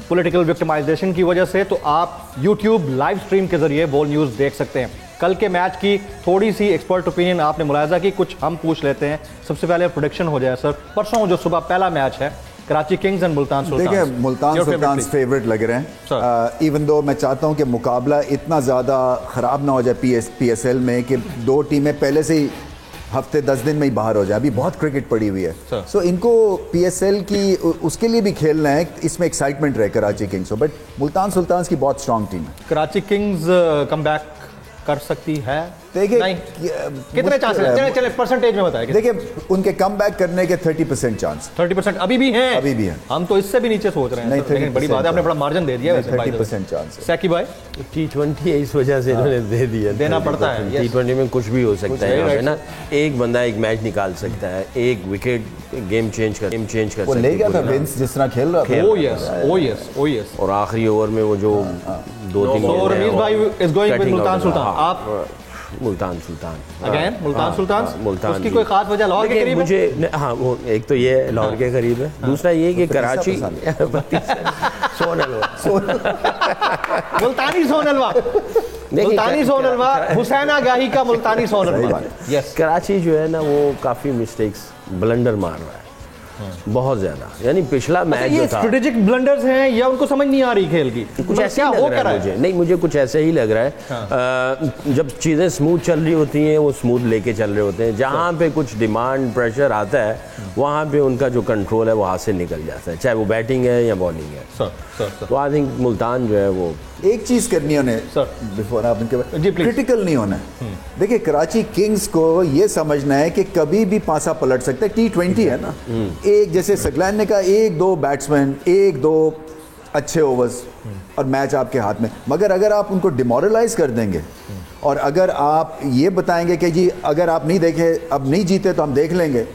पॉलिटिकल विक्टिमाइजेशन की वजह से, तो आप YouTube लाइव स्ट्रीम के जरिए बोल न्यूज़ देख सकते हैं। कल के मैच की थोड़ी सी एक्सपर्ट ओपिनियन आपने मुलायजा की, कुछ हम पूछ लेते हैं। सबसे पहले प्रेडिक्शन हो जाए सर, परसों जो सुबह पहला मैच है कराची किंग्स एंड मुल्तान सुल्तान। देखिए मुल्तान सुल्तान फेवरेट लग रहे हैं, इवन दो मैं चाहता हूं कि मुकाबला इतना ज़्यादा ख़राब ना हो जाए PSL में कि 2 टीमें पहले से ही हफ्ते 10 दिन में ही बाहर हो जाए। अभी बहुत क्रिकेट पड़ी हुई है, सो इनको PSL की उसके लिए भी खेलना है, इसमें एक्साइटमेंट रहे कराची किंग्स को। बट मुल्तान सुल्तान की बहुत स्ट्रॉन्ग टीम है। कराची किंग्स कम बैक कर सकती है? देखिए कितने चांसेस, चले परसेंटेज में बताएं। देखिए उनके कम बैक करने के 30% चांस। 30% अभी भी हैं? अभी भी हैं। हम तो इससे भी नीचे सोच रहे हैं। नहीं, लेकिन बड़ी बात है, आपने बड़ा मार्जिन दे दिया। 30% चांस है। सैकी भाई T20 है, इस वजह से इन्होंने दे दिया। देना पड़ता है। T20 में कुछ भी हो सकता है ना, एक बंदा एक मैच निकाल सकता है, एक विकेट गेम चेंज कर वो ले गया था विंस जिस तरह खेल रहा था। ओ यस। और आखिरी ओवर में वो जो 2-3 रमीज भाई is going with Multan Sultan. आप मुल्तान सुल्तान अगेन मुल्तान सुल्तान। मुल्तान उसकी कोई खास वजह लाहौर के करीब है? मुझे हाँ, वो एक तो ये लाहौर के करीब है, दूसरा ये कि कराची सोन हलवा मुल्तानी सोन हलवा, मुल्तानी सोन हलवा, हुसैन आगाही का मुल्तानी सोन हलवा। यस, कराची जो है ना वो काफी मिस्टेक्स ब्लंडर मार रहा है बहुत ज्यादा। यानी पिछला मैच जो था, स्ट्रेटेजिक ब्लंडर्स हैं या उनको समझ नहीं आ रही खेल की? कुछ ऐसा ही लग रहा है मुझे। नहीं, मुझे कुछ ऐसे ही लग रहा है। जब चीजें स्मूथ चल रही होती हैं वो स्मूथ लेके चल रहे होते हैं, जहां पे कुछ डिमांड प्रेशर आता है वहां पे उनका जो कंट्रोल है वो हाथ से निकल जाता है, चाहे वो बैटिंग है या बॉलिंग है। तो आई थिंक मुल्तान जो है वो एक चीज करनी है उन्हें बिफोर आप इनके क्रिटिकल नहीं होना है। देखिए कराची किंग्स को ये समझना है कि कभी भी पासा पलट सकता है। T20 है ना, एक जैसे सकलैन ने कहा 1-2 बैट्समैन 1-2 अच्छे ओवर्स और मैच आपके हाथ में। मगर अगर आप उनको डिमोरलाइज कर देंगे और अगर आप ये बताएंगे कि जी अगर आप नहीं देखे अब नहीं जीते तो हम देख लेंगे,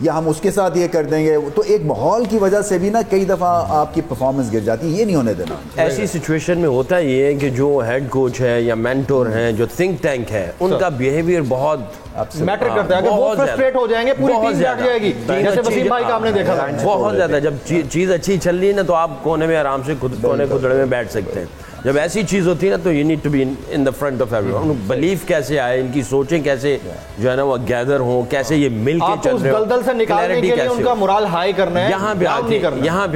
या हम उसके साथ ये कर देंगे, तो एक माहौल की वजह से भी ना कई दफ़ा आपकी परफॉर्मेंस गिर जाती है। ये नहीं होने देना। ऐसी सिचुएशन में होता ये है कि जो हेड कोच है या मेंटोर हैं, जो थिंक टैंक है, उनका बिहेवियर बहुत मैटर करता है। अगर वो फ्रस्ट्रेट हो जाएंगे पूरी टीम बैठ जाएगी, जैसे वसीम भाई का हमने देखा था। बहुत ज्यादा जब चीज अच्छी चल रही है ना तो आप कोने में आराम से कोने खुदड़े में बैठ सकते हैं। जब ऐसी चीज होती है ना तो you need to be in the front of everyone. Believe कैसे आए, इनकी सोचें कैसे जो है ना वो गैदर हो, कैसे ये मिल के चल रहे हो, दलदल से निकालने के लिए उनका मोरल हाई करना है। यहाँ पे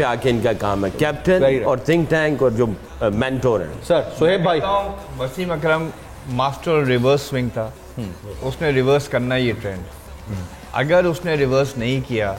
आके इनका काम है कैप्टन और थिंक टैंक और जो मेंटोर है। सर सुहेब भाई, वसीम अकरम मास्टर रिवर्स स्विंग था, उसने रिवर्स करना ये ट्रेंड। अगर उसने रिवर्स नहीं किया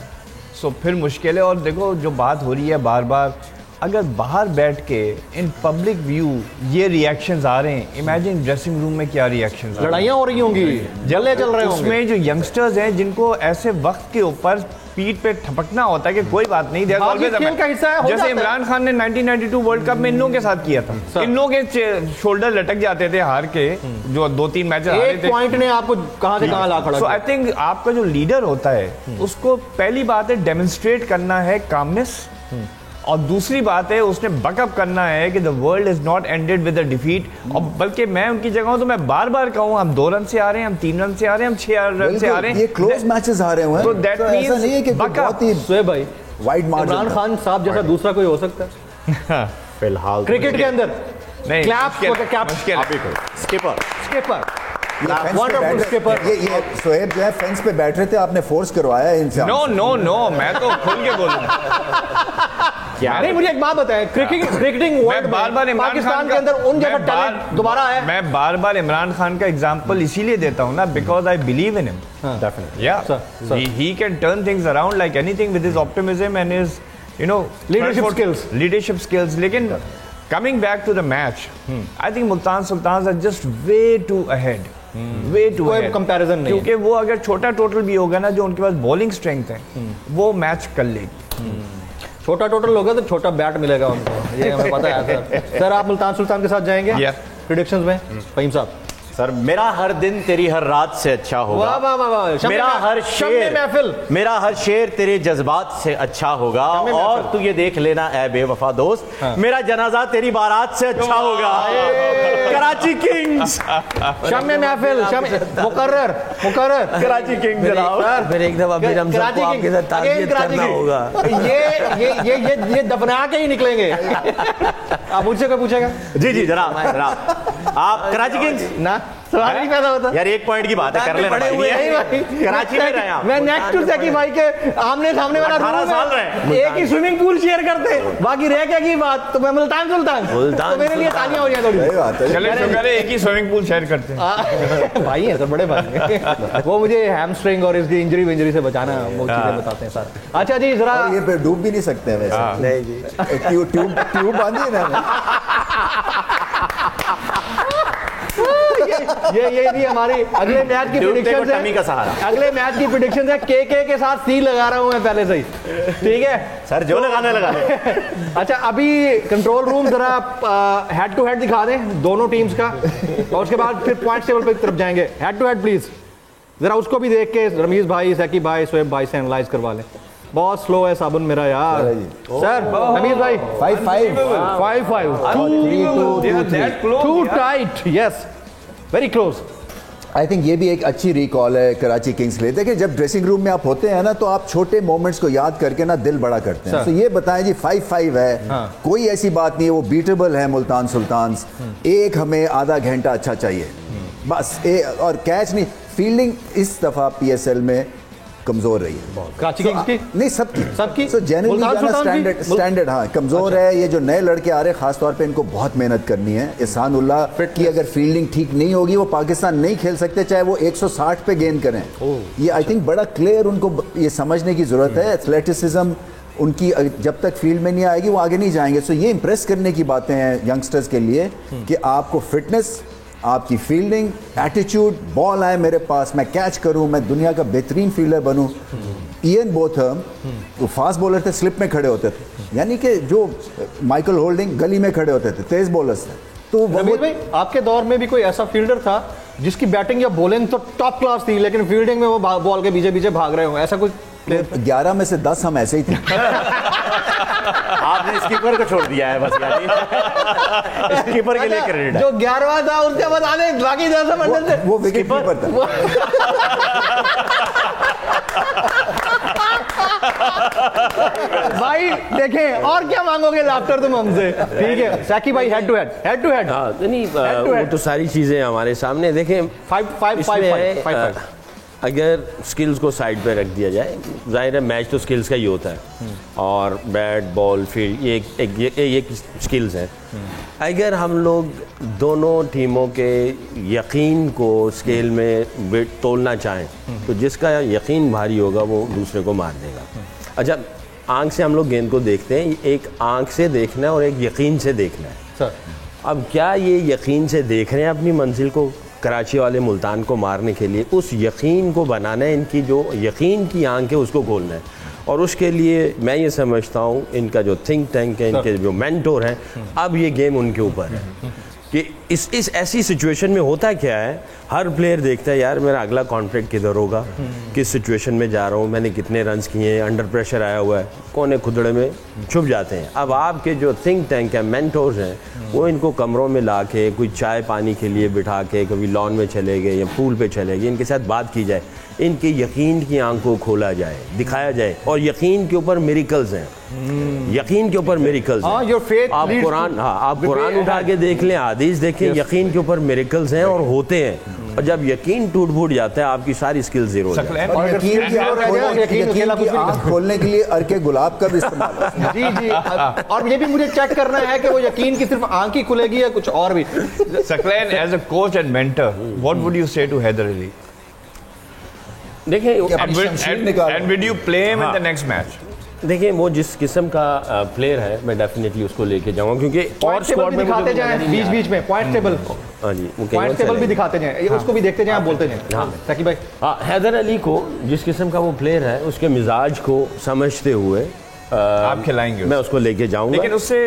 तो फिर मुश्किल है। और देखो जो बात हो रही है बार बार, अगर बाहर बैठ के इन पब्लिक व्यू ये रिएक्शंस आ रहे हैं, इमेजिन ड्रेसिंग रूम में क्या रिएक्शंस, लड़ाइयाँ हो रही होंगी, जल्ले चल रहे होंगे। उसमें जो यंगस्टर्स हैं जिनको ऐसे वक्त के ऊपर पीठ पे ठपकना होता है कि कोई बात नहीं, खेल का हिस्सा है, जैसे इमरान खान ने 1992 वर्ल्ड कप में इन लोगों के साथ किया था। इन लोगों के शोल्डर लटक जाते थे हार के, जो 2-3 मैच हारे थे। पॉइंट ने आपको कहां से कहां ला खड़ा। सो आई थिंक आपका जो लीडर होता है उसको पहली बात है डेमोन्स्ट्रेट करना है कामनेस, और दूसरी बात है उसने बकअप करना है कि the world is not ended with a defeat. और बल्कि मैं उनकी जगह हूं तो मैं बार बार कहूं, हम 2 रन से आ रहे हैं, हम 3 रन से आ रहे हैं, हम 6 रन से आ रहे हैं, ये क्लोज मैचेस आ रहे हैं। तो दैट मींस नहीं है कि बहुत ही सुहेब भाई वाइड मार्जिन। इमरान खान साहब जैसा दूसरा कोई हो सकता है फिलहाल क्रिकेट के अंदर? नहीं, क्लैप्स को स्किपर वंडरफुल स्किपर। ये सोहेब जो है फेंस पे बैठ रहे थे, आपने फोर्स करवाया इनसे। नो मैं तो खुल के बोलूंगा। नहीं, मुझे एक बात बताएं, क्रिकेटिंग वर्ल्ड बार पाकिस्तान के अंदर उन जैसा टैलेंट दोबारा आया। मैं बार इमरान खान का एग्जांपल इसीलिए देता हूं ना, because I believe in him definitely. Yeah he can turn things around like anything with his optimism and his leadership skills. लेकिन coming back to the match, I think Multan Sultan are just way too ahead, way too ahead, comparison नहीं, क्योंकि वो अगर छोटा total भी होगा ना, जो उनके पास बॉलिंग स्ट्रेंथ है वो मैच कर लेगी। छोटा टोटल होगा तो छोटा बैट मिलेगा उनको, ये हमें पता है सर। सर आप मुल्तान सुल्तान के साथ जाएंगे? प्रेडिक्शंस में फहीम साहब? सर मेरा हर दिन तेरी हर रात से अच्छा होगा। वाह वाह वाह वाह। मेरा हर शेर तेरे जज्बात से अच्छा होगा। और तू ये देख लेना ऐ बेवफा दोस्त, मेरा जनाजा तेरी बारात से अच्छा होगा। कराची किंग्स। शम्मे महफिल, मुकर्रर कराची किंग्स जनाब। फिर एक दफा फिर हम सबको आपके साथ ताज़ियत करना होगा। ये दफना के ही निकलेंगे। आप मुझसे क्या पूछेगा? जी जनाब आप कराची किंग्स ना सवाल नहीं पैदा होता यार। एक पॉइंट की बात है, कर लेना भाई। कराची में रहे आप। मैं नेक्स्ट टू सेकी भाई के आमने सामने वाला 18 साल रहे, एक ही स्विमिंग पूल शेयर करते, बाकी रह क्या की बात। तो मैं मुल्तान तो मेरे लिए तालियां हो रही हैं थोड़ी। चले शुक्र है एक ही स्विमिंग पूल शेयर करते हैं। भाई हैं सर, बड़े भाई। वो मुझे हैमस्ट्रिंग और इसकी इंजरी से बचाना वो चीजें बताते हैं सर। अच्छा जी जरा ये पे डूब भी नहीं सकते हैं वैसे। नहीं जी, ट्यूब बांधी है ना। ये भी हमारी अगले मैच की प्रेडिक्शन है। अगले मैच की प्रेडिक्शन है के साथ सी लगा रहा हूं मैं पहले से ही। ठीक है सर, जो लगाने लगा ले। अच्छा अभी कंट्रोल रूम जरा हेड टू हेड दिखा दें दोनों टीम्स का, और उसके बाद फिर पॉइंट टेबल पे तरफ जाएंगे। हेड टू हेड प्लीज, जरा उसको भी देख के रमीज भाई, सैकी भाई, शोएब भाई से एनालाइज करवा लें। बहुत स्लो है साबुन मेरा यार। सर रमीज भाई 5-5 too tight, yes very close. I think ये भी एक अच्छी रिकॉल है कराची किंग्स के लिए। देखिए जब ड्रेसिंग रूम में आप होते हैं ना, तो आप छोटे मोमेंट्स को याद करके ना दिल बड़ा करते हैं। तो ये बताएं जी 5-5 है। कोई ऐसी बात नहीं है, वो बीटेबल है मुल्तान सुल्तान्स। एक हमें आधा घंटा अच्छा चाहिए बस। और कैच नहीं, फील्डिंग इस दफा पीएसएल में कमजोर रही है कराची किंग्स की, नहीं सबकी। सो जनरली स्टैंडर्ड हाँ कमजोर है। ये जो नए लड़के आ रहे हैं खासतौर पे इनको बहुत मेहनत करनी है। एहसान उल्लाह की अगर फील्डिंग ठीक नहीं होगी वो पाकिस्तान नहीं खेल सकते, चाहे वो 160 पे गेंद करें। ये आई थिंक बड़ा क्लियर उनको ये समझने की जरूरत है। एथलेटिसिज्म उनकी जब तक फील्ड में नहीं आएगी वो आगे नहीं जाएंगे। सो ये इंप्रेस करने की बातें हैं यंगस्टर्स के लिए कि आपको फिटनेस, आपकी फील्डिंग, एटीट्यूड, बॉल आए मेरे पास, मैं कैच करूं, मैं दुनिया का बेहतरीन फील्डर बनूं। इयन बोथम वो फास्ट बॉलर थे, स्लिप में खड़े होते थे, यानी कि जो माइकल होल्डिंग गली में खड़े होते थे, तेज बॉलर्स थे। तो भाई आपके दौर में भी कोई ऐसा फील्डर था जिसकी बैटिंग या बॉलिंग तो टॉप क्लास थी, लेकिन फील्डिंग में वो बॉल के पीछे पीछे भाग रहे हो, ऐसा कुछ? 11 में से 10 हम ऐसे ही थे। आपने स्कीपर को छोड़ दिया है बस यार। स्कीपर के लिए क्रेडिट है। जो 11वां था उसके बाद आने बाकी 10 अंडर से वो विकेट कीपर था। भाई देखें और क्या मांगोगे लाफ्टर तुम हमसे। ठीक है सैकी भाई, हेड टू हेड। हाँ नहीं वो तो सारी चीजें हमारे सामने। देखें 5-5 अगर स्किल्स को साइड पे रख दिया जाए, जाहिर है मैच तो स्किल्स का ही होता है, और बैट बॉल फील्ड ये स्किल्स हैं। अगर हम लोग दोनों टीमों के यकीन को स्केल में तोलना चाहें तो जिसका यकीन भारी होगा वो दूसरे को मार देगा। अच्छा आंख से हम लोग गेंद को देखते हैं, एक आंख से देखना है और एक यकीन से देखना है सर। अब क्या ये यकीन से देख रहे हैं अपनी मंजिल को, कराची वाले मुल्तान को मारने के लिए उस यकीन को बनाना है, इनकी जो यकीन की आंख है उसको खोलना है। और उसके लिए मैं ये समझता हूँ इनका जो थिंक टैंक है, इनके जो मेंटोर हैं, अब ये गेम उनके ऊपर है कि इस ऐसी सिचुएशन में होता क्या है, हर प्लेयर देखता है यार मेरा अगला कॉन्ट्रैक्ट किधर होगा, किस सिचुएशन में जा रहा हूँ, मैंने कितने रन्स किए हैं, अंडर प्रेशर आया हुआ है, कोने खुदड़े में छुप जाते हैं। अब आपके जो थिंक टैंक है, मेंटोर्स हैं, वो इनको कमरों में ला के कोई चाय पानी के लिए बिठा के कभी लॉन में चले गए या पूल पे चले गए, इनके साथ बात की जाए, इनके यकीन की आंख को खोला जाए, दिखाया जाए। और यकीन के ऊपर मिरेकल्स हैं, यकीन के ऊपर मिरेकल्स हैं। आप कुरान उठा के देख लें, हदीस देखें, यकीन के ऊपर मिरेकल्स हैं और होते हैं। और जब यकीन टूट फूट जाता है आपकी सारी स्किल जीरो हो जाती है। और यकीन की आंख खोलने के लिए अर्के गुलाब का भी इस्तेमाल जी। और ये भी मुझे चेक करना है कि वो यकीन की सिर्फ आंख ही खुलेगी या कुछ और भी। Saqlain as a coach and mentor, what would you say to Haider Ali? देखिए and would you play him in the next match? देखिए वो जिस किस्म का प्लेयर है मैं डेफिनेटली उसको लेके जाऊंगा, क्योंकि और स्क्वाड में दिखाते जाएं बीच में पॉइंट टेबल। हाँ जी, पॉइंट टेबल भी दिखाते जाएं, उसको भी देखते जाएं, आप बोलते जाएं। हाँ सकी भाई, हाँ हैदर अली को जिस किस्म का वो प्लेयर है उसके मिजाज को समझते हुए आप खिलाएंगे मैं उसको लेके जाऊंगा। लेकिन उससे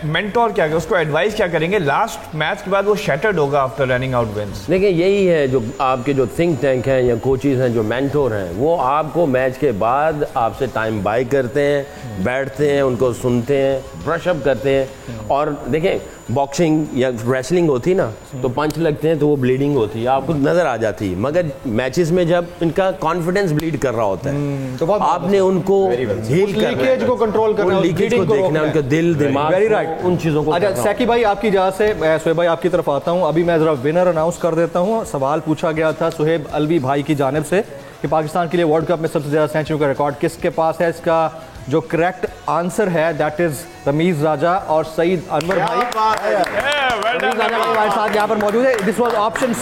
मेंटोर क्या करेंगे, उसको एडवाइस क्या करेंगे? लास्ट मैच के बाद वो शैटर्ड होगा आफ्टर रनिंग आउट विंस। देखिए यही है जो आपके जो थिंक टैंक हैं या कोचेज हैं, जो मेंटोर हैं, वो आपको मैच के बाद आपसे टाइम बाय करते हैं, बैठते हैं, उनको सुनते हैं, ब्रश अप करते हैं। और देखें बॉक्सिंग या रेसलिंग होती ना तो पंच लगते हैं तो वो ब्लीडिंग होती है, आपको नजर आ जाती है, मगर मैचेस में जब इनका कॉन्फिडेंस ब्लीड कर रहा होता है तो आपने उनको हील लीकेज को कंट्रोल करना है, लीकेज को देखना है, उनका दिल दिमाग, वेरी राइट, उन चीजों को। अच्छा सैकी भाई आपकी इजाजत से मैं सुहेब भाई आपकी तरफ आता हूं। अभी मैं जरा विनर अनाउंस कर देता हूं। सवाल पूछा गया था सुहेब अलवी भाई की जानिब से कि पाकिस्तान के लिए वर्ल्ड कप में सबसे ज्यादा सेंचुरी का रिकॉर्ड किसके पास है। इसका जो करेक्ट आंसर है दैट इज रमीज राजा और सईद अनवर भाई। रमीज राजा भाई हमारे साथ यहाँ पर मौजूद है। This was option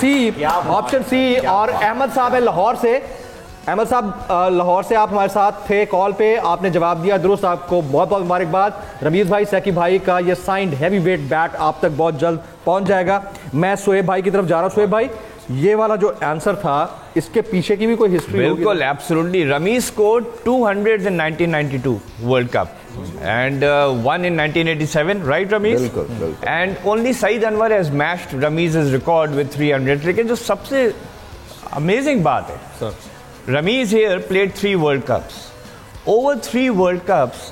C. और अहमद साहब है लाहौर से। अहमद साहब लाहौर से आप हमारे साथ थे कॉल पे, आपने जवाब दिया दुरुस्त, आपको बहुत बहुत मुबारकबाद। रमीज भाई सैकी भाई का ये साइंड हैवी वेट बैट आप तक बहुत जल्द पहुंच जाएगा। मैं सुहेब भाई की तरफ जा रहा हूँ। सुहेब भाई ये वाला जो आंसर था इसके पीछे की भी कोई हिस्ट्री? बिल्कुल absolutely. Rameez scored 200 in 1992 world cup and one in 1987, right Ramiz? बिल्कुल। And only Saeed Anwar has matched Ramiz's record with 300. लेकिन जो सबसे अमेजिंग बात है, Ramiz here played 3 World Cups. Over 3 World Cups,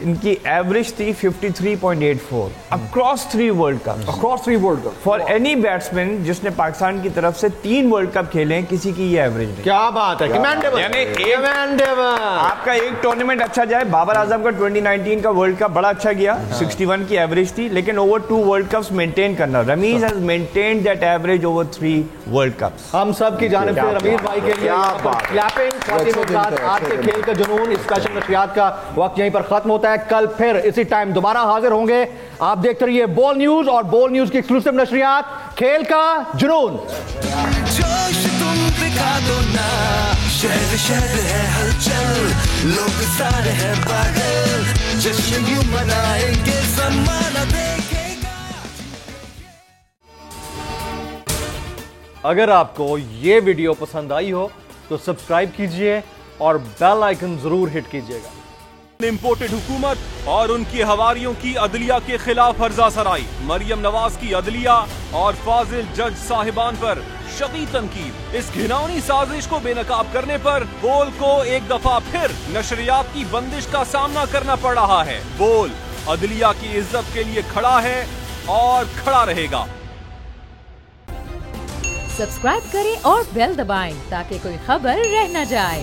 इनकी एवरेज थी 53.84 across 3 world cup. For any batsman जिसने पाकिस्तान की तरफ से 3 वर्ल्ड कप खेले हैं, किसी की ये एवरेज नहीं। क्या बात है, यानी आपका एक टूर्नामेंट अच्छा जाए, बाबर आजम का 2019 का वर्ल्ड कप बड़ा अच्छा गया, 61 की एवरेज थी, लेकिन ओवर 2 वर्ल्ड कप्स मेंटेन करना, Rameez has maintained that average over 3 world cups. हम सब की जानिब से रमीज भाई के लिए क्लैपिंग। आज के खेल का जुनून स्पेशल नशरियात का वक्त यहीं पर खत्म होता है। कल फिर इसी टाइम दोबारा हाजिर होंगे। आप देखते रहिए बोल न्यूज और बोल न्यूज की एक्सक्लूसिव नशरियात खेल का जुनून। जोश तुम दिखा दो ना, शहर शहर है हलचल, लोग सारे हैं पागल, जश्न यूं मनाएंगे ज़माना देखेगा। अगर आपको ये वीडियो पसंद आई हो तो सब्सक्राइब कीजिए और बेल आइकन जरूर हिट कीजिएगा। इम्पोर्टेड हुकूमत और उनकी हवारियों की अदलिया के खिलाफ हर्जा सराई, मरियम नवाज की अदलिया और फाजिल जज साहिबान पर शदीद तनकीद। इस घिनौनी साजिश को बेनकाब करने पर बोल को एक दफा फिर नशरियात की बंदिश का सामना करना पड़ रहा है। बोल अदलिया की इज्जत के लिए खड़ा है और खड़ा रहेगा। सब्सक्राइब करें और बेल दबाएं ताकि कोई खबर रह न जाए।